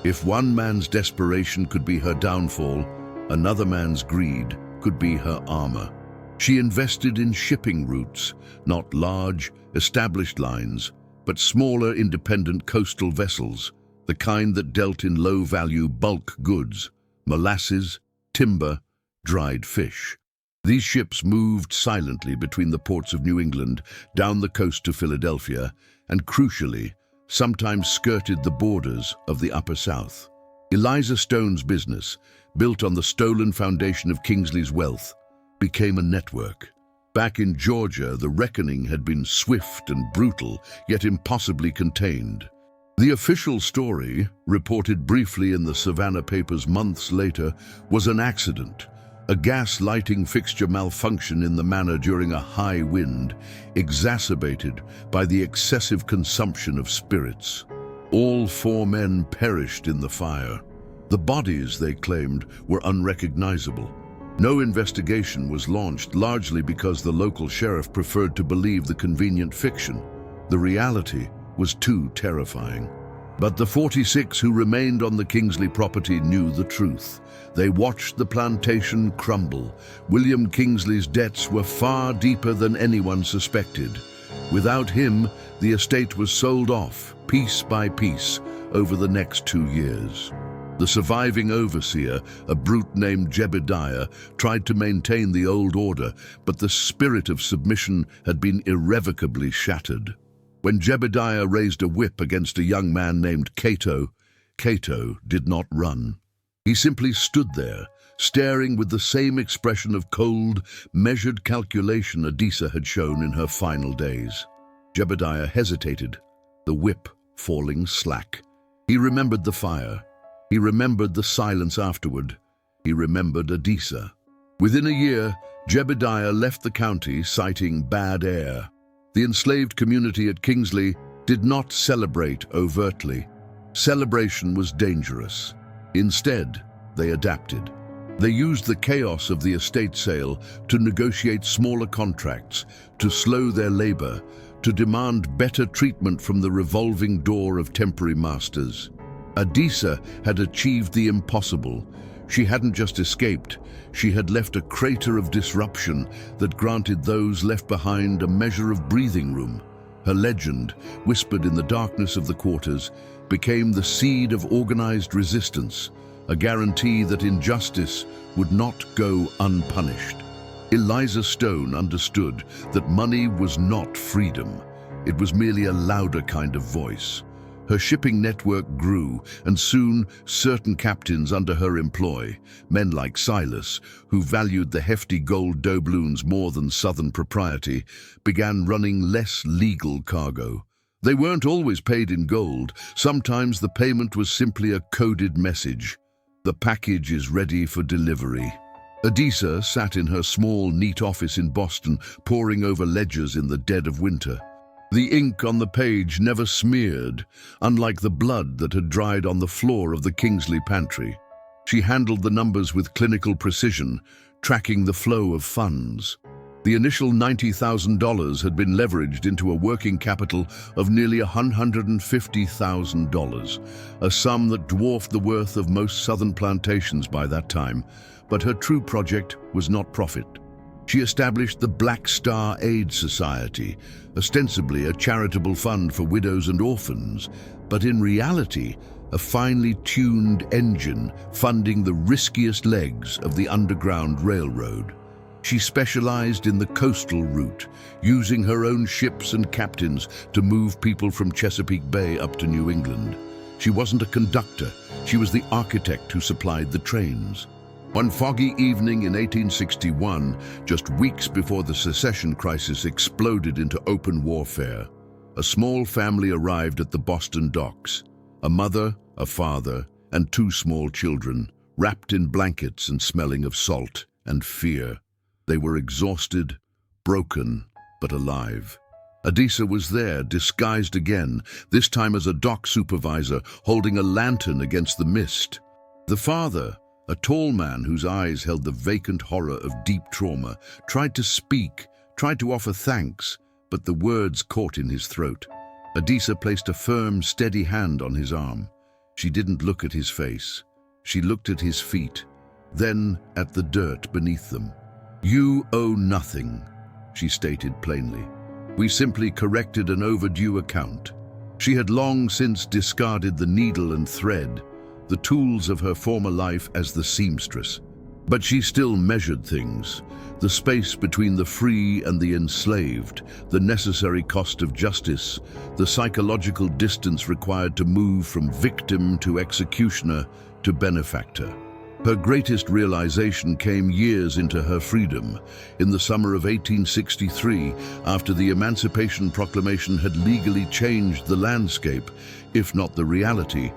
If one man's desperation could be her downfall, another man's greed could be her armor. She invested in shipping routes, not large, established lines, but smaller independent coastal vessels, the kind that dealt in low-value bulk goods, molasses, timber, dried fish. These ships moved silently between the ports of New England, down the coast to Philadelphia, and crucially, sometimes skirted the borders of the Upper South. Eliza Stone's business, built on the stolen foundation of Kingsley's wealth, became a network. Back in Georgia, the reckoning had been swift and brutal, yet impossibly contained. The official story, reported briefly in the Savannah papers months later, was an accident. A gas lighting fixture malfunction in the manor during a high wind, exacerbated by the excessive consumption of spirits. All 4 men perished in the fire. The bodies, they claimed, were unrecognizable. No investigation was launched, largely because the local sheriff preferred to believe the convenient fiction. The reality was too terrifying. But the 46 who remained on the Kingsley property knew the truth. They watched the plantation crumble. William Kingsley's debts were far deeper than anyone suspected. Without him, the estate was sold off, piece by piece, over the next 2 years. The surviving overseer, a brute named Jebediah, tried to maintain the old order, but the spirit of submission had been irrevocably shattered. When Jebediah raised a whip against a young man named Cato, Cato did not run. He simply stood there, staring with the same expression of cold, measured calculation Adisa had shown in her final days. Jebediah hesitated, the whip falling slack. He remembered the fire. He remembered the silence afterward. He remembered Adisa. Within a year, Jebediah left the county citing bad air. The enslaved community at Kingsley did not celebrate overtly. Celebration was dangerous. Instead, they adapted. They used the chaos of the estate sale to negotiate smaller contracts, to slow their labor, to demand better treatment from the revolving door of temporary masters. Adisa had achieved the impossible. She hadn't just escaped, she had left a crater of disruption that granted those left behind a measure of breathing room. Her legend, whispered in the darkness of the quarters, became the seed of organized resistance, a guarantee that injustice would not go unpunished. Eliza Stone understood that money was not freedom. It was merely a louder kind of voice. Her shipping network grew, and soon certain captains under her employ, men like Silas, who valued the hefty gold doubloons more than southern propriety, began running less legal cargo. They weren't always paid in gold. Sometimes the payment was simply a coded message. The package is ready for delivery. Adisa sat in her small, neat office in Boston, poring over ledgers in the dead of winter. The ink on the page never smeared, unlike the blood that had dried on the floor of the Kingsley pantry. She handled the numbers with clinical precision, tracking the flow of funds. The initial $90,000 had been leveraged into a working capital of nearly $150,000, a sum that dwarfed the worth of most southern plantations by that time. But her true project was not profit. She established the Black Star Aid Society, ostensibly a charitable fund for widows and orphans, but in reality, a finely tuned engine funding the riskiest legs of the Underground Railroad. She specialized in the coastal route, using her own ships and captains to move people from Chesapeake Bay up to New England. She wasn't a conductor, she was the architect who supplied the trains. One foggy evening in 1861, just weeks before the secession crisis exploded into open warfare, a small family arrived at the Boston docks. A mother, a father, and 2 small children, wrapped in blankets and smelling of salt and fear. They were exhausted, broken, but alive. Adisa was there, disguised again, this time as a dock supervisor, holding a lantern against the mist. The father, a tall man whose eyes held the vacant horror of deep trauma, tried to speak, tried to offer thanks, but the words caught in his throat. Adisa placed a firm, steady hand on his arm. She didn't look at his face. She looked at his feet, then at the dirt beneath them. "You owe nothing," she stated plainly. "We simply corrected an overdue account." She had long since discarded the needle and thread, the tools of her former life as the seamstress. But she still measured things, the space between the free and the enslaved, the necessary cost of justice, the psychological distance required to move from victim to executioner to benefactor. Her greatest realization came years into her freedom, in the summer of 1863, after the Emancipation Proclamation had legally changed the landscape, if not the reality,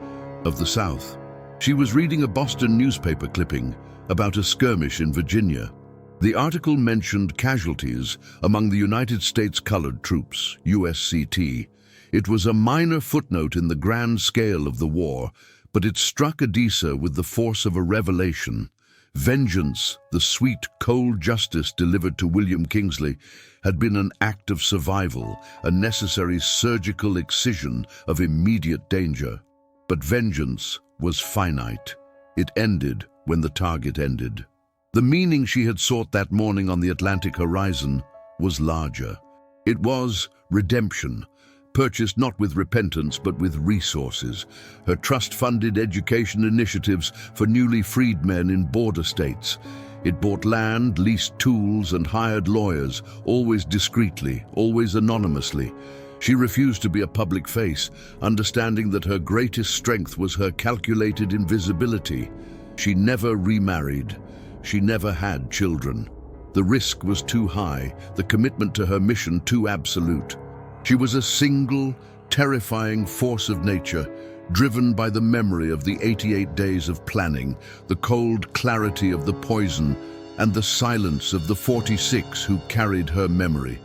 of the South. She was reading a Boston newspaper clipping about a skirmish in Virginia. The article mentioned casualties among the United States Colored Troops, USCT. It was a minor footnote in the grand scale of the war, but it struck Adisa with the force of a revelation. Vengeance, the sweet, cold justice delivered to William Kingsley, had been an act of survival, a necessary surgical excision of immediate danger. But vengeance was finite. It ended when the target ended. The meaning she had sought that morning on the Atlantic horizon was larger. It was redemption, purchased not with repentance but with resources, her trust-funded education initiatives for newly freed men in border states. It bought land, leased tools, and hired lawyers, always discreetly, always anonymously. She refused to be a public face, understanding that her greatest strength was her calculated invisibility. She never remarried. She never had children. The risk was too high, the commitment to her mission too absolute. She was a single, terrifying force of nature, driven by the memory of the 88 days of planning, the cold clarity of the poison, and the silence of the 46 who carried her memory.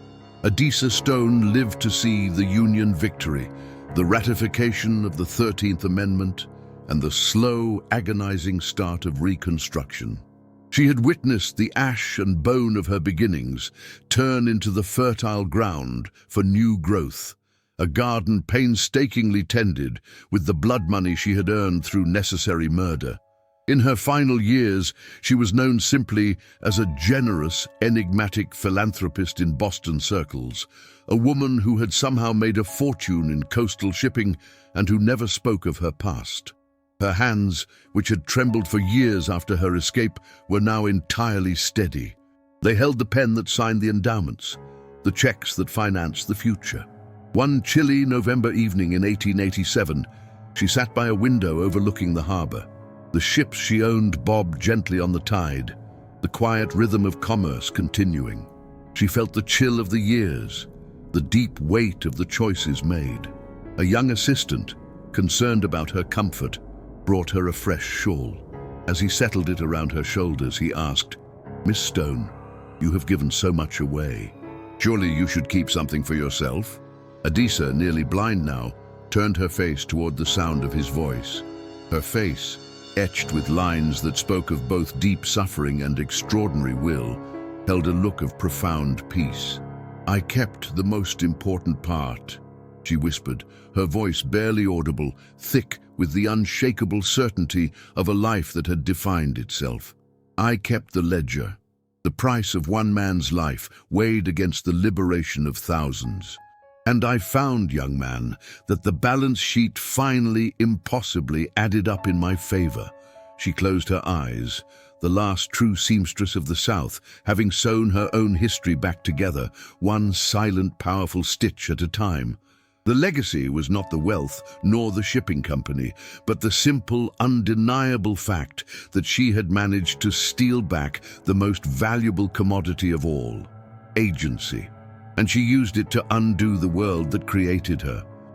Adisa Stone lived to see the Union victory, the ratification of the 13th Amendment, and the slow, agonizing start of Reconstruction. She had witnessed the ash and bone of her beginnings turn into the fertile ground for new growth, a garden painstakingly tended with the blood money she had earned through necessary murder. In her final years, she was known simply as a generous, enigmatic philanthropist in Boston circles, a woman who had somehow made a fortune in coastal shipping and who never spoke of her past. Her hands, which had trembled for years after her escape, were now entirely steady. They held the pen that signed the endowments, the checks that financed the future. One chilly November evening in 1887, she sat by a window overlooking the harbor. The ships she owned bobbed gently on the tide, the quiet rhythm of commerce continuing. She felt the chill of the years, the deep weight of the choices made. A young assistant, concerned about her comfort, brought her a fresh shawl. As he settled it around her shoulders, he asked, "Miss Stone, you have given so much away. Surely you should keep something for yourself?" Adisa, nearly blind now, turned her face toward the sound of his voice. Her face, etched with lines that spoke of both deep suffering and extraordinary will, held a look of profound peace. "I kept the most important part," she whispered, her voice barely audible, thick with the unshakable certainty of a life that had defined itself. "I kept the ledger, the price of one man's life weighed against the liberation of thousands. And I found, young man, that the balance sheet finally, impossibly added up in my favor." She closed her eyes, the last true seamstress of the South, having sewn her own history back together, one silent, powerful stitch at a time. The legacy was not the wealth nor the shipping company, but the simple, undeniable fact that she had managed to steal back the most valuable commodity of all, agency. And she used it to undo the world that created her.